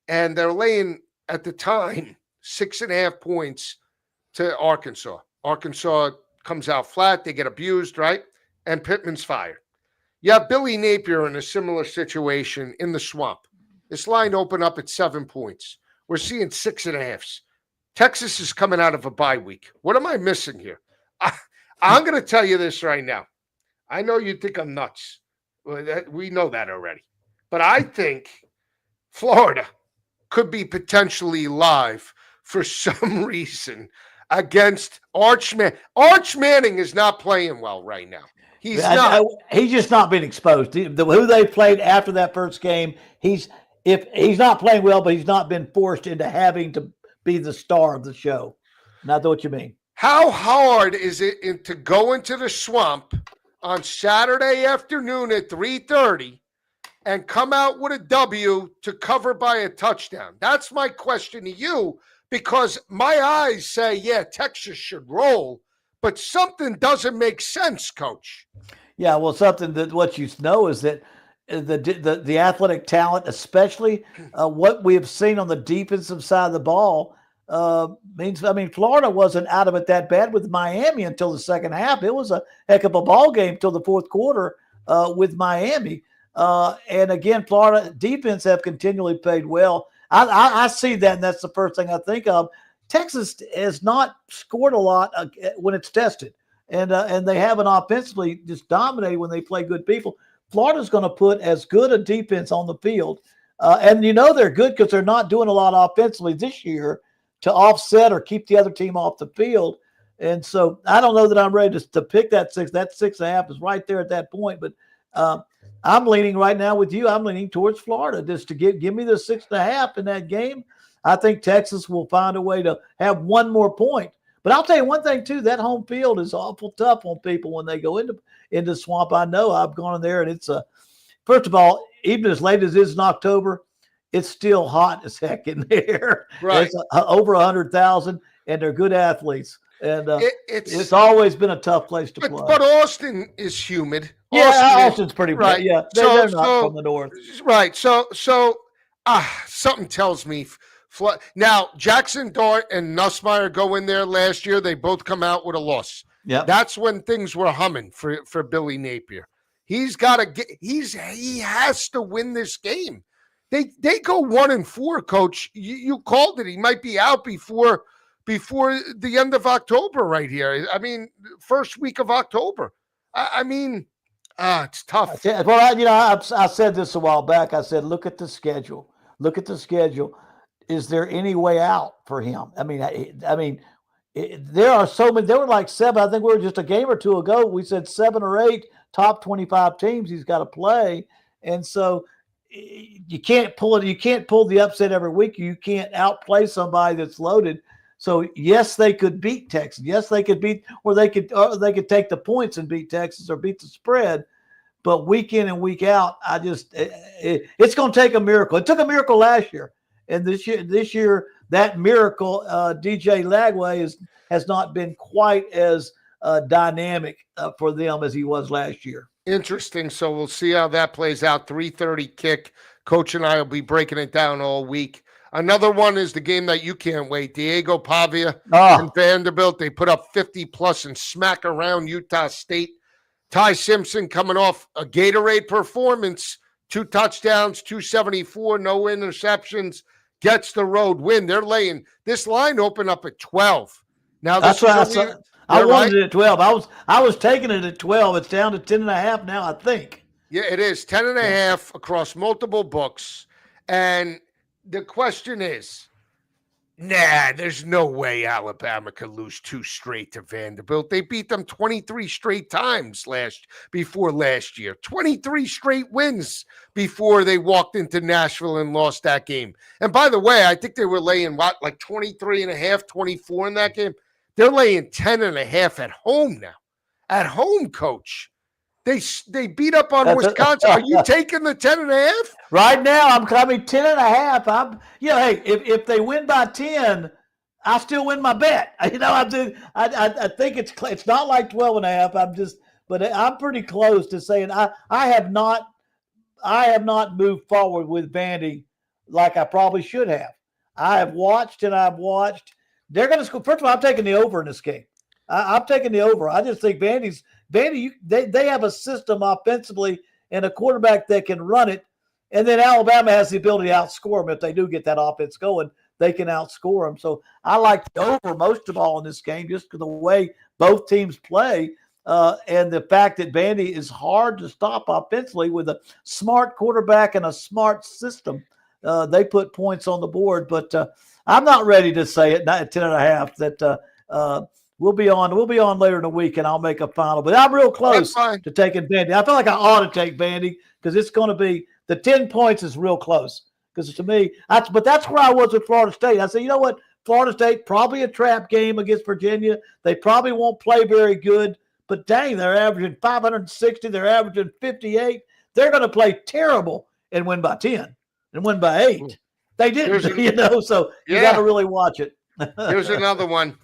and they're laying at the time 6.5 points to Arkansas. Arkansas comes out flat. They get abused, right? And Pittman's fired. You have Billy Napier in a similar situation in the swamp. This line opened up at 7 points. We're seeing 6.5s. Texas is coming out of a bye week. What am I missing here? I'm going to tell you this right now. I know you think I'm nuts. We know that already. But I think Florida could be potentially live for some reason against Arch Manning. Arch Manning is not playing well right now. He's not. He's just not been exposed. Who they played after that first game, he's not playing well, but he's not been forced into having to be the star of the show. Not what you mean. How hard is it to go into the swamp on Saturday afternoon at 3:30 and come out with a W to cover by a touchdown? That's my question to you, because my eyes say, yeah, Texas should roll, but something doesn't make sense, Coach. Yeah, well, something that what you know is that the athletic talent, especially what we have seen on the defensive side of the ball, means. I mean, Florida wasn't out of it that bad with Miami until the second half. It was a heck of a ball game till the fourth quarter with Miami. And again, Florida defense have continually played well. I see that, and that's the first thing I think of. Texas has not scored a lot when it's tested, and they haven't offensively just dominated when they play good people. Florida's going to put as good a defense on the field, and they're good because they're not doing a lot offensively this year to offset or keep the other team off the field. And so I don't know that I'm ready to pick that 6. That 6.5 is right there at that point, but I'm leaning right now with you. I'm leaning towards Florida just to give me the 6.5 in that game. I think Texas will find a way to have one more point. But I'll tell you one thing, too. That home field is awful tough on people when they go into Swamp. I know I've gone in there, and it's first of all, even as late as it is in October, it's still hot as heck in there. Right. It's over 100,000, and they're good athletes. And it's always been a tough place to play. But Austin is humid. Yeah, Austin's pretty right. Bad. Yeah, they're not from the north. Right. So something tells me. Now, Jackson Dart and Nussmeier go in there last year. They both come out with a loss. Yeah, that's when things were humming for Billy Napier. He's got to get. He has to win this game. They go 1-4, Coach. You called it. He might be out before the end of October right here. I mean, first week of October. It's tough. Well, I said this a while back. I said, look at the schedule. Look at the schedule. Is there any way out for him? I mean, there are so many. There were like 7. I think we were just a game or two ago. We said 7 or 8 top 25 teams he's got to play, and so you can't pull it. You can't pull the upset every week. You can't outplay somebody that's loaded. So yes, they could beat Texas. Yes, they could beat, or they could take the points and beat Texas or beat the spread. But week in and week out, it's going to take a miracle. It took a miracle last year, and this year that miracle, DJ Lagway has not been quite as dynamic for them as he was last year. Interesting. So we'll see how that plays out. 3:30 kick. Coach and I will be breaking it down all week. Another one is the game that you can't wait. Diego Pavia and Vanderbilt. They put up 50+ and smack around Utah State. Ty Simpson coming off a Gatorade performance. 2 touchdowns, 274, no interceptions. Gets the road win. They're laying this line open up at 12. Now that's what I saw. I wanted it at 12. I was taking it at 12. It's down to 10.5 now, I think. Yeah, it is 10.5 across multiple books. And the question is, there's no way Alabama could lose 2 straight to Vanderbilt. They beat them 23 straight times before last year. 23 straight wins before they walked into Nashville and lost that game. And by the way, I think they were laying, 23.5, 24 in that game? They're laying 10.5 at home now. At home, Coach. They beat up on Wisconsin. Are you taking the 10.5? Right now, I'm coming 10.5. Hey, if they win by 10, I still win my bet. I think it's not like 12.5. But I'm pretty close to saying I have not moved forward with Vandy like I probably should have. I've watched. They're going to score. First of all, I'm taking the over in this game. I'm taking the over. I just think Vandy. They have a system offensively and a quarterback that can run it. And then Alabama has the ability to outscore them. If they do get that offense going, they can outscore them. So I like the over most of all in this game, just the way both teams play. And the fact that Vandy is hard to stop offensively with a smart quarterback and a smart system. They put points on the board, but I'm not ready to say it, not at 10.5, that we'll be on later in the week and I'll make a final, but I'm real close to taking Vandy. I feel like I ought to take Vandy because it's going to be the 10 points is real close. Because to me, but that's where I was with Florida State. I said, you know what? Florida State, probably a trap game against Virginia. They probably won't play very good. But dang, they're averaging 560. They're averaging 58. They're going to play terrible and win by 10 and win by 8. They didn't, so you got to really watch it. Here's another one.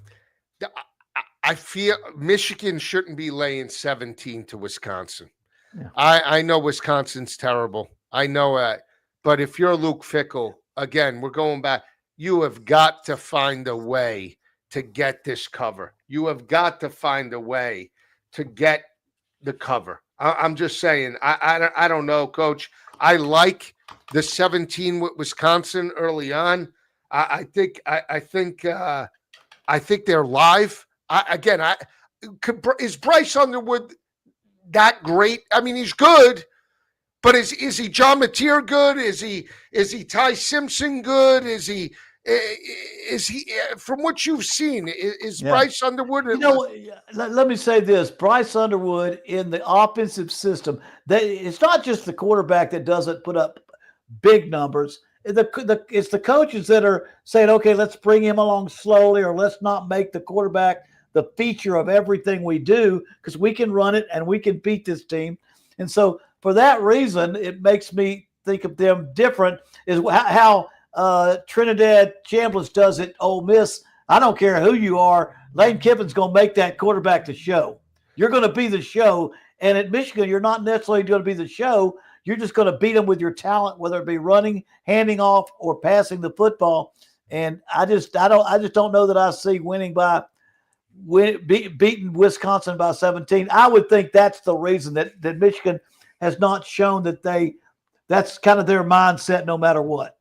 I feel Michigan shouldn't be laying 17 to Wisconsin. Yeah. I know Wisconsin's terrible. I know that. But if you're Luke Fickell, again, we're going back. You have got to find a way to get this cover. You have got to find a way to get the cover. I'm just saying. I don't know, Coach. I like the 17 with Wisconsin early on. I think they're live. Is Bryce Underwood that great? I mean, he's good. But is he John Mateer good? Is he Ty Simpson good? Is he from what you've seen? Is Bryce Underwood? Let me say this: Bryce Underwood in the offensive system. It's not just the quarterback that doesn't put up big numbers. It's the coaches that are saying, okay, let's bring him along slowly, or let's not make the quarterback the feature of everything we do because we can run it and we can beat this team. And so for that reason, it makes me think of them different is how Trinidad Chambliss does it. Ole Miss, I don't care who you are, Lane Kiffin's going to make that quarterback the show. You're going to be the show. And at Michigan, you're not necessarily going to be the show. You're just going to beat them with your talent, whether it be running, handing off, or passing the football. And I just don't know that I see beating Wisconsin by 17. I would think that's the reason that Michigan has not shown that's kind of their mindset no matter what,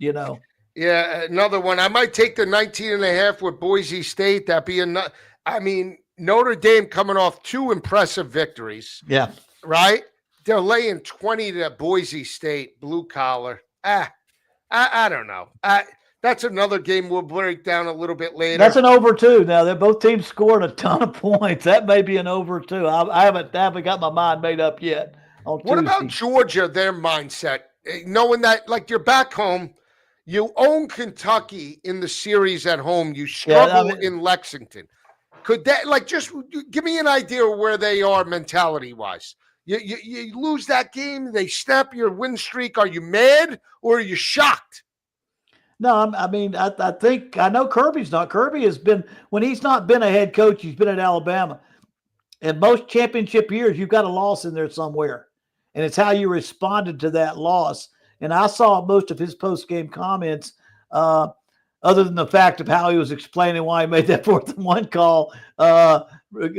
Yeah, another one. I might take the 19.5 with Boise State. That'd be enough. I mean, Notre Dame coming off 2 impressive victories. Yeah. Right? They're laying 20 to Boise State, blue collar. I don't know. That's another game we'll break down a little bit later. That's an over too. Now they're both teams scored a ton of points. That may be an over too. I haven't got my mind made up yet. What about Georgia? Their mindset, knowing that like you're back home, you own Kentucky in the series at home. You struggle in Lexington. Could that just give me an idea of where they are mentality wise? You lose that game, they snap your win streak. Are you mad or are you shocked? No, I think I know Kirby's not. Kirby has been, when he's not been a head coach, he's been at Alabama. And most championship years, you've got a loss in there somewhere. And it's how you responded to that loss. And I saw most of his post-game comments, other than the fact of how he was explaining why he made that 4th and 1 call,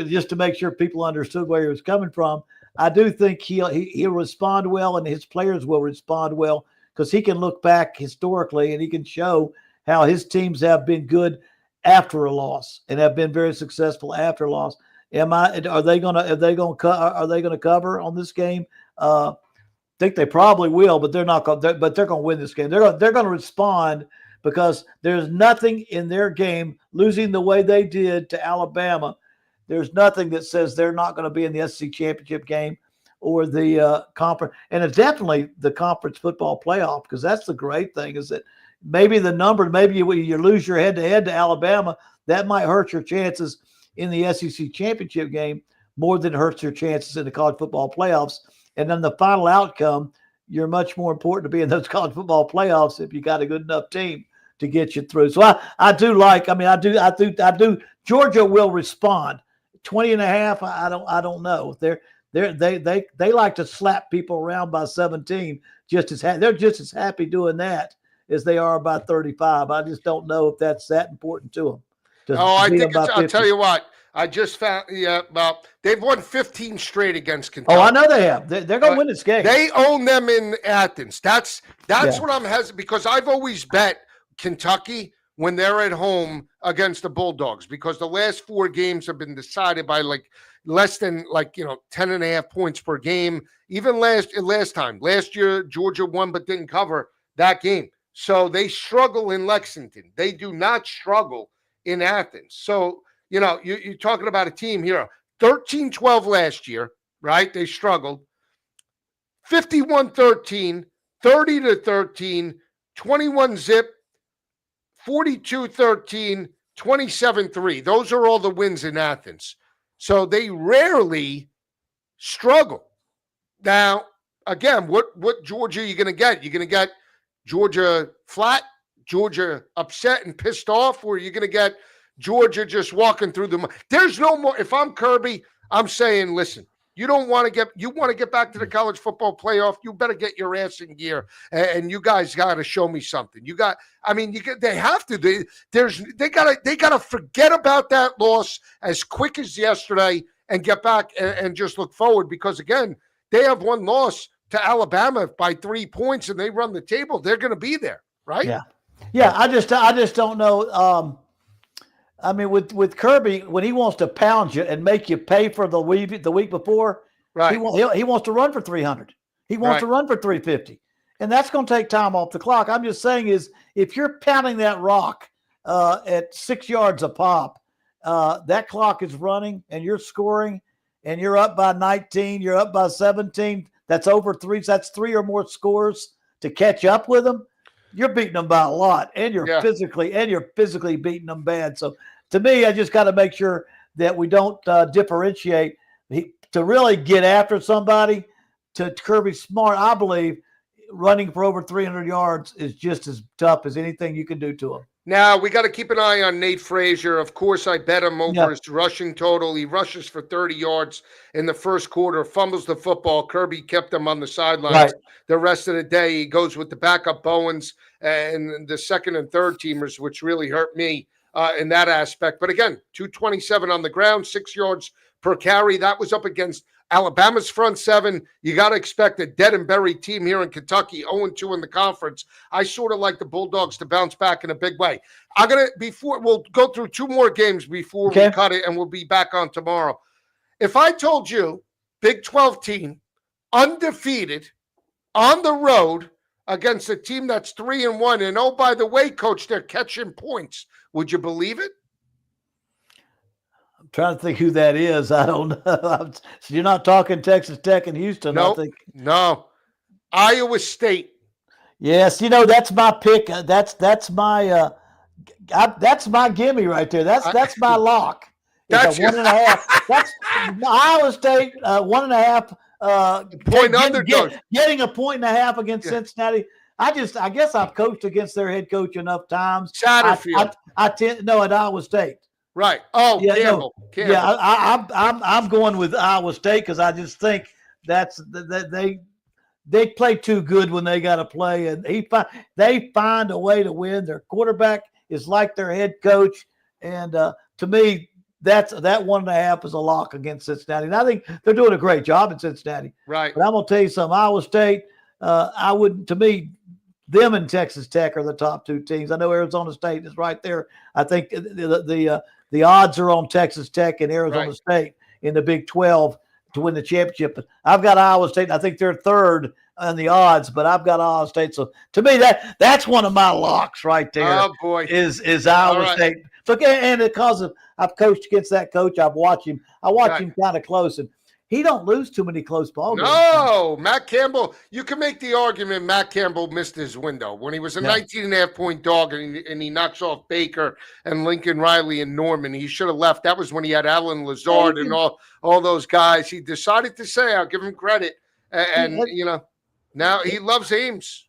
just to make sure people understood where he was coming from. I do think he'll respond well, and his players will respond well, because he can look back historically and he can show how his teams have been good after a loss and have been very successful after a loss. Are they going to cover on this game? I think they probably will, but they're not going. But they're going to win this game. They're going to respond, because there's nothing in their game, losing the way they did to Alabama. There's nothing that says they're not going to be in the SEC championship game or the conference. And it's definitely the conference football playoff, because that's the great thing, is that maybe you lose your head-to-head to Alabama. That might hurt your chances in the SEC championship game. more than it hurts your chances in the college football playoffs. And then the final outcome, you're much more important to be in those college football playoffs if you got a good enough team to get you through. So I do. Georgia will respond. 20.5. I don't know. They like to slap people around by 17. They're just as happy doing that as they are by 35. I just don't know if that's that important to them. I think I'll tell you what. I just found they've won 15 straight against Kentucky. Oh, I know they have. They're going to win this game. They own them in Athens. That's what I'm hesitant, because I've always bet Kentucky when they're at home against the Bulldogs, because the last 4 games have been decided by less than 10.5 points per game. Even last year, Georgia won but didn't cover that game. So they struggle in Lexington. They do not struggle in Athens. So, you're talking about a team here, 13-12 last year, right? They struggled. 51-13, 30-13, 21-zip, 42-13, 27-3. Those are all the wins in Athens. So they rarely struggle. Now, again, what Georgia are you going to get? You're going to get Georgia flat, Georgia upset and pissed off, or you're going to get Georgia just walking through the – there's no more – if I'm Kirby, I'm saying, listen, you want to get back to the college football playoff, you better get your ass in gear, and you guys got to show me something. They have to. They got to forget about that loss as quick as yesterday and get back and just look forward, because, again, they have one loss to Alabama by 3 points, and they run the table. They're going to be there, right? Yeah. I just don't know. With Kirby, when he wants to pound you and make you pay for the week before, right? He wants to run for 300. He wants to run for 350, and that's going to take time off the clock. I'm just saying, is if you're pounding that rock at 6 yards a pop, that clock is running, and you're scoring, and you're up by 19, you're up by 17. That's over 3. That's 3 or more scores to catch up with them. You're beating them by a lot, and you're physically beating them bad. So, to me, I just got to make sure that we don't differentiate. To really get after somebody, to Kirby Smart, I believe running for over 300 yards is just as tough as anything you can do to him. Now, we got to keep an eye on Nate Frazier. Of course, I bet him over his rushing total. He rushes for 30 yards in the first quarter, fumbles the football. Kirby kept him on the sidelines the rest of the day. He goes with the backup Bowens and the second and third teamers, which really hurt me in that aspect. But again, 227 on the ground, 6 yards per carry. That was up against Alabama's front seven. You got to expect a dead and buried team here in Kentucky, 0-2 in the conference. I sort of like the Bulldogs to bounce back in a big way. We'll go through 2 more games before we cut it, and we'll be back on tomorrow. If I told you, Big 12 team, undefeated, on the road against a team that's 3-1, and oh, by the way, coach, they're catching points, would you believe it? I'm trying to think who that is. I don't know. So you're not talking Texas Tech and Houston, nope. I think. No. Iowa State. Yes, that's my pick. That's my gimme right there. That's my lock. It's a 1.5. That's Iowa State 1.5 point underdog. Getting a 1.5 against Cincinnati. I guess I've coached against their head coach enough times. Satterfield. At Iowa State. Right. Oh, yeah, Campbell. Campbell. Yeah, I'm going with Iowa State because I just think they play too good when they got to play, and they find a way to win. Their quarterback is like their head coach, and to me, that 1.5 is a lock against Cincinnati. And I think they're doing a great job in Cincinnati. Right. But I'm gonna tell you something. Iowa State, I wouldn't. To me, them and Texas Tech are the top 2 teams. I know Arizona State is right there. I think the odds are on Texas Tech and Arizona State in the Big 12 to win the championship. But I've got Iowa State. I think they're third on the odds, but I've got Iowa State. So to me, that's one of my locks right there. Oh boy, is Iowa State. So and because I've coached against that coach, I've watched him. I watch him kind of close, and he don't lose too many close ball games. No, Matt Campbell, you can make the argument Matt Campbell missed his window when he was a 19.5-point dog and he knocks off Baker and Lincoln Riley and Norman. He should have left. That was when he had Alan Lazard and all those guys. He decided to say, I'll give him credit. And now he loves Ames.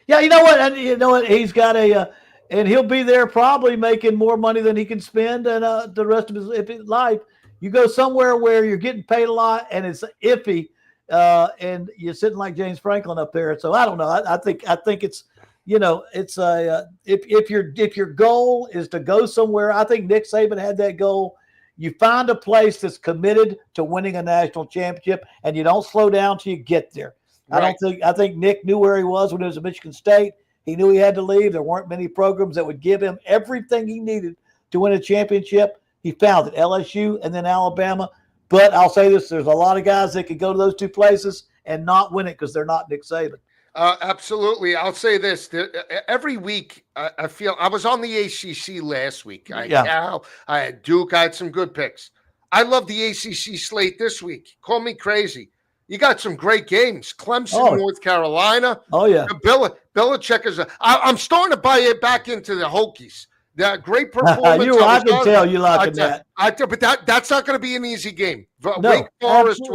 Yeah, you know what? And you know what? He's got and he'll be there probably making more money than he can spend and the rest of his life. You go somewhere where you're getting paid a lot and it's iffy, and you're sitting like James Franklin up there. So I don't know. I think it's it's if your goal is to go somewhere, I think Nick Saban had that goal. You find a place that's committed to winning a national championship, and you don't slow down till you get there. Right. I think Nick knew where he was when he was at Michigan State. He knew he had to leave. There weren't many programs that would give him everything he needed to win a championship. He found it, LSU and then Alabama. But I'll say this, there's a lot of guys that could go to those two places and not win it because they're not Nick Saban. Absolutely. I'll say this. Every week, I feel – I was on the ACC last week. I had Cal. I had Duke. I had some good picks. I love the ACC slate this week. Call me crazy. You got some great games. Clemson, North Carolina. Oh, yeah. Belichick is – I'm starting to buy it back into the Hokies. That great performance. I can tell you liking that. But that's not going to be an easy game. No, Wake Forest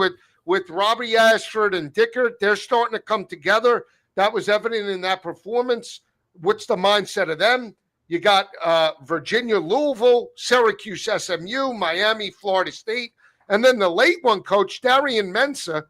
with Robbie Ashford and Dickert, they're starting to come together. That was evident in that performance. What's the mindset of them? You got Virginia, Louisville, Syracuse, SMU, Miami, Florida State, and then the late one, Coach Darian Mensah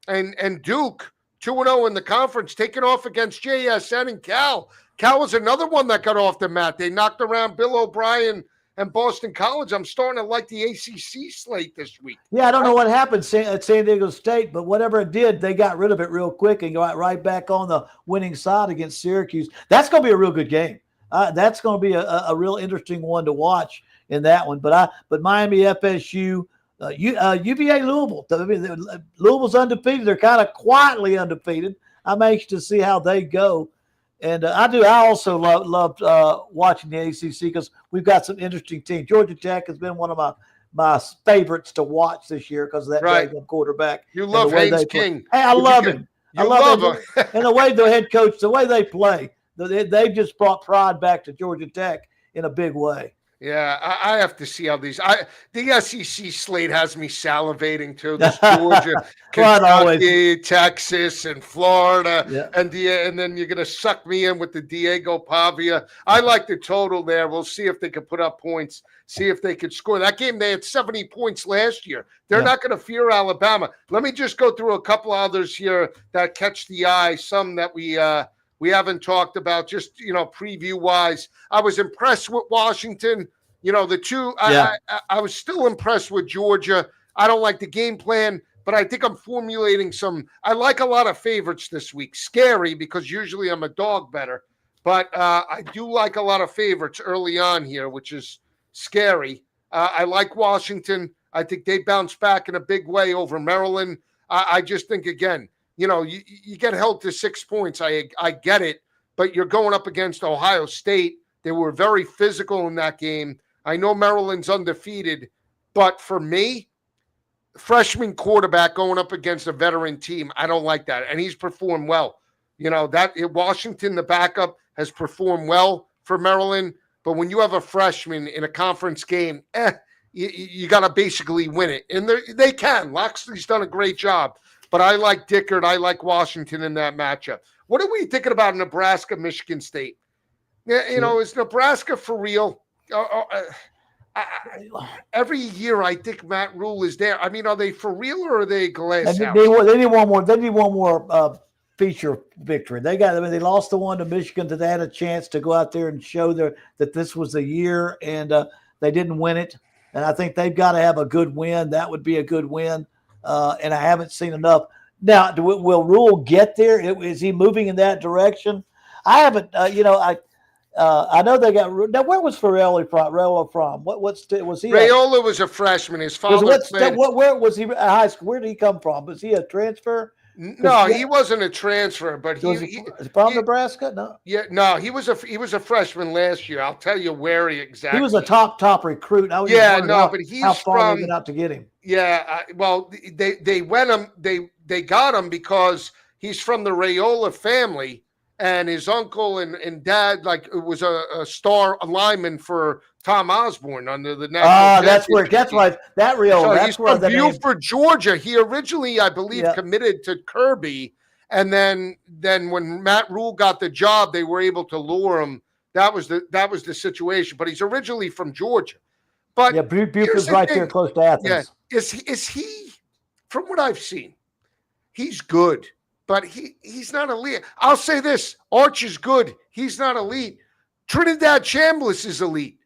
and Duke, 2-0 in the conference, taking off against JSN and Cal. Cal was another one that got off the mat. They knocked around Bill O'Brien and Boston College. I'm starting to like the ACC slate this week. Yeah, I don't know what happened at San Diego State, but whatever it did, they got rid of it real quick and got right back on the winning side against Syracuse. That's going to be a real good game. That's going to be a real interesting one to watch in that one. But Miami, FSU, UVA, Louisville. Louisville's undefeated. They're kind of quietly undefeated. I'm anxious to see how they go. And I also love watching the ACC because we've got some interesting teams. Georgia Tech has been one of my favorites to watch this year because of that Dragon quarterback. You love Haynes King. Hey, I love him. I love him. And the way the head coach, the way they play, they've just brought pride back to Georgia Tech in a big way. Yeah, I have to see how the SEC slate has me salivating too. This Georgia, Kentucky, Texas, and Florida, and then you're going to suck me in with the Diego Pavia. I like the total there. We'll see if they can put up points, see if they could score. That game, they had 70 points last year. They're not going to fear Alabama. Let me just go through a couple others here that catch the eye, some that we haven't talked about, just, preview-wise. I was impressed with Washington. The two, I was still impressed with Georgia. I don't like the game plan, but I think I'm formulating I like a lot of favorites this week. Scary because usually I'm a dog better, but I do like a lot of favorites early on here, which is scary. I like Washington. I think they bounce back in a big way over Maryland. I just think, again, you get held to 6 points. I get it, but you're going up against Ohio State. They were very physical in that game. I know Maryland's undefeated, but for me, freshman quarterback going up against a veteran team, I don't like that. And he's performed well. Washington, the backup, has performed well for Maryland, but when you have a freshman in a conference game, you got to basically win it. And they can. Loxley's done a great job. But I like Dickert. I like Washington in that matchup. What are we thinking about Nebraska, Michigan State? Is Nebraska for real? Every year I think Matt Rule is there. I mean, are they for real or are they glass house? They need one more. They need one more feature victory. They lost the one to Michigan that they had a chance to go out there and show that this was the year, and they didn't win it. And I think they've got to have a good win. That would be a good win. And I haven't seen enough. Now, will Rule get there? Is he moving in that direction? I haven't. I know they got. Now, where was Raiola from? What state was he? Raiola was a freshman. His father played. Where was he at high school? Where did he come from? Was he a transfer No, he wasn't a transfer, but Was he from Nebraska? No. yeah, no, he was a freshman last year. I'll tell you where exactly. He was a top recruit. I was just Yeah, wondering no, but how he's far they from went out to get him. yeah. Well, they went him. They got him because he's from the Raiola family, and his uncle and dad was a star lineman for Tom Osborne under the national. That's right. That real. So that's he's where from the name. Buford, Georgia. He originally, I believe, committed to Kirby, and then when Matt Rule got the job, they were able to lure him. That was the situation. But he's originally from Georgia. But yeah, Buford's right there close to Athens. Yeah, is he? From what I've seen, he's good, but he's not elite. I'll say this: Arch is good. He's not elite. Trinidad Chambliss is elite.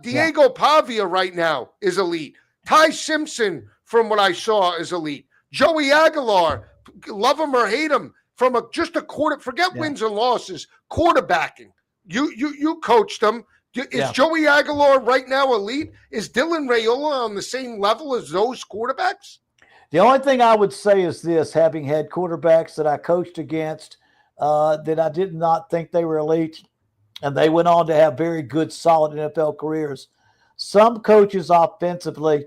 Diego Pavia right now is elite. Ty Simpson, from what I saw, is elite. Joey Aguilar, love him or hate him, from just a quarter. Forget wins and losses. Quarterbacking. You coached him. Is Joey Aguilar right now elite? Is Dylan Raiola on the same level as those quarterbacks? The only thing I would say is this: having had quarterbacks that I coached against, that I did not think they were elite, and they went on to have very good, solid NFL careers. Some coaches offensively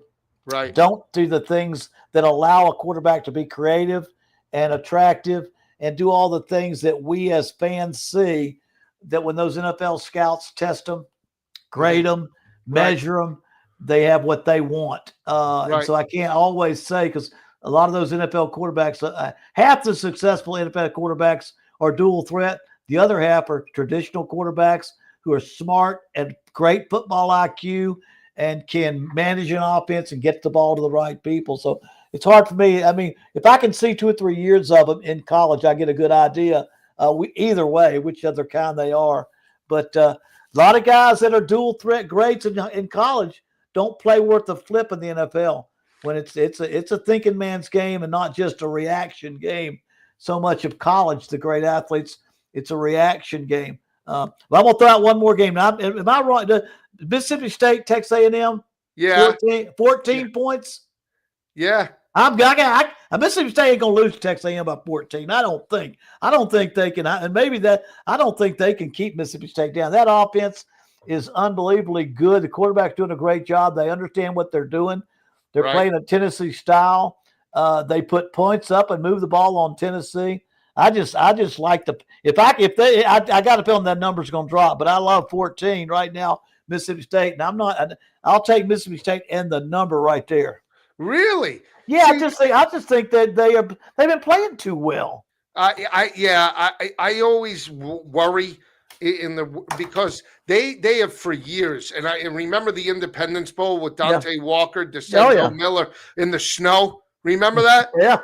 don't do the things that allow a quarterback to be creative and attractive and do all the things that we as fans see, that when those NFL scouts test them, grade them, measure them, they have what they want. And so I can't always say, because a lot of those NFL quarterbacks, half the successful NFL quarterbacks are dual threat. The other half are traditional quarterbacks who are smart and great football IQ and can manage an offense and get the ball to the right people. So it's hard for me. I mean, if I can see 2 or 3 years of them in college, I get a good idea. Either way, which other kind they are. But a lot of guys that are dual threat greats in college don't play worth a flip in the NFL. When it's a thinking man's game and not just a reaction game. So much of college, the great athletes, it's a reaction game. But I'm gonna throw out one more game. Now, am I wrong? Mississippi State, Texas A&M, 14 points. Yeah. Mississippi State ain't gonna lose to Texas A&M by 14. I don't think they can. And maybe I don't think they can keep Mississippi State down. That offense is unbelievably good. The quarterback's doing a great job. They understand what they're doing. They're playing a Tennessee style. They put points up and move the ball on Tennessee. I just like I got a feeling that number's going to drop, but I love 14 right now, Mississippi State, and I'll take Mississippi State and the number right there. Really? Yeah, I just think that they've been playing too well. I always worry because they have for years, and I remember the Independence Bowl with Dante Walker, DeSanto Miller in the snow. Remember that? Yeah.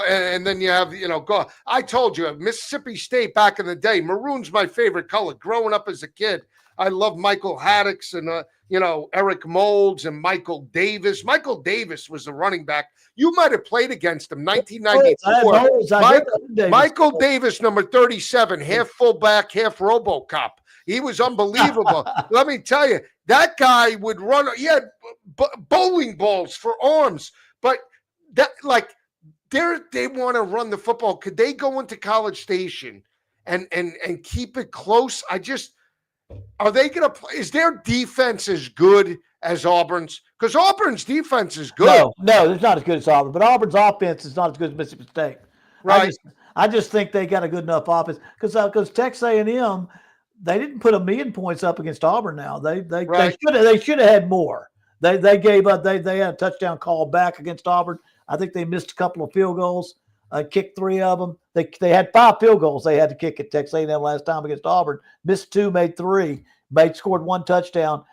And then you have, go. I told you, Mississippi State back in the day, maroon's my favorite color. Growing up as a kid, I love Michael Haddix and, Eric Molds and Michael Davis. Michael Davis was the running back. You might have played against him, 1994. Michael Davis, number 37, half fullback, half RoboCop. He was unbelievable. Let me tell you, that guy would run. He had bowling balls for arms, but they want to run the football. Could they go into College Station and keep it close? Are they going to play? Is their defense as good as Auburn's? Because Auburn's defense is good. No, it's not as good as Auburn. But Auburn's offense is not as good as Mississippi State. Right. I just think they got a good enough offense because Texas A&M, they didn't put 1,000,000 points up against Auburn. Now they should have had more. They gave up. They had a touchdown call back against Auburn. I think they missed a couple of field goals. Kicked 3 of them. They had 5 field goals they had to kick at Texas A&M last time against Auburn. Missed 2, made 3. Scored 1 touchdown.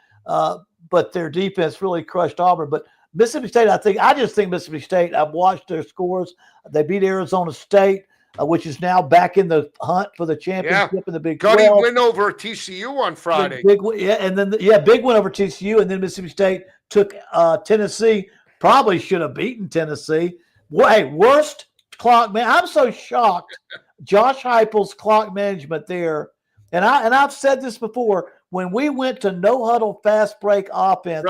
But their defense really crushed Auburn. But Mississippi State, I just think Mississippi State, I've watched their scores. They beat Arizona State, which is now back in the hunt for the championship in the Big 12. Got a win over TCU on Friday. Big win over TCU. And then Mississippi State took Tennessee. Probably should have beaten Tennessee. Worst clock man. I'm so shocked. Josh Heupel's clock management there. And I've said this before. When we went to no huddle fast break offense,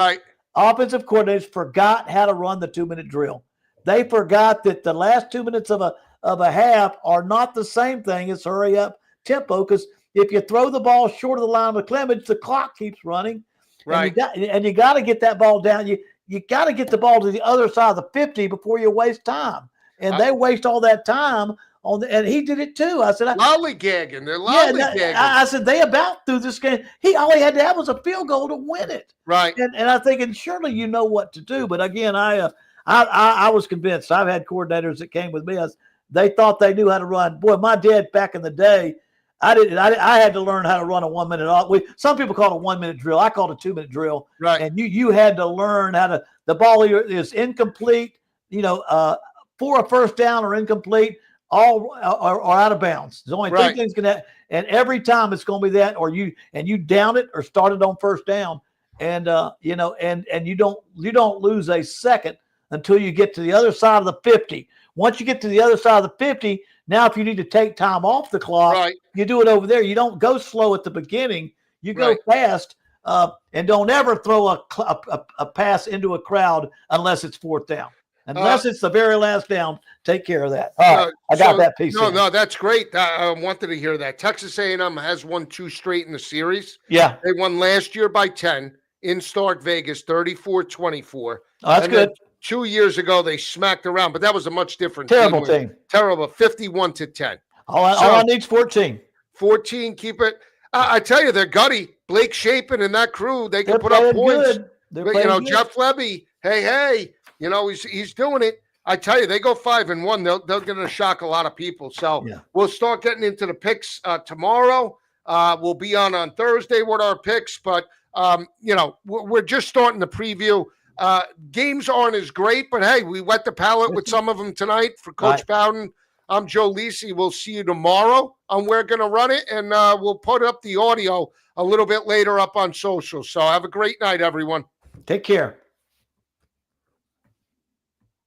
offensive coordinators forgot how to run the 2-minute drill. They forgot that the last 2 minutes of of a half are not the same thing as hurry up tempo, because if you throw the ball short of the line of scrimmage, the clock keeps running. Right. And you got to get that ball down. You got to get the ball to the other side of the 50 before you waste time. And they waste all that time and he did it too. I said, lollygagging. They're yeah, lollygagging. I said they about threw this game. All he had to have was a field goal to win it. Right. And I think, and surely you know what to do. But again, I was convinced. I've had coordinators that came with me. They thought they knew how to run. Boy, my dad back in the day, I didn't. I had to learn how to run a 1 minute. Some people call it a 1 minute drill. I called it a 2 minute drill. Right. And you had to learn how to. The ball is incomplete. For a first down or incomplete, all are out of bounds. There's only three things can happen, and every time it's going to be that, or you down it or start it on first down, and you don't lose a second until you get to the other side of the 50. Once you get to the other side of the 50, now if you need to take time off the clock, you do it over there. You don't go slow at the beginning. You go fast, and don't ever throw a pass into a crowd unless it's fourth down. Unless it's the very last down, take care of that. All right, I got that piece. No, that's great. I wanted to hear that. Texas A&M has won 2 straight in the series. Yeah. They won last year by 10 in Stark Vegas, 34-24. Oh, that's good. 2 years ago, they smacked around, but that was a much different terrible team. Terrible, 51-10. All I need is 14. 14, keep it. I tell you, they're gutty. Blake Shapen and that crew, they can put up points. But, Jeff Lebby, hey, he's doing it. I tell you, they go 5-1. They're going to shock a lot of people. So we'll start getting into the picks tomorrow. We'll be on Thursday with our picks, but we're just starting the preview. Games aren't as great, but hey, we wet the palate with some of them tonight. For Coach Bowden, I'm Joe Lisi. We'll see you tomorrow on We're Going to Run It, and we'll put up the audio a little bit later up on social. So have a great night, everyone. Take care.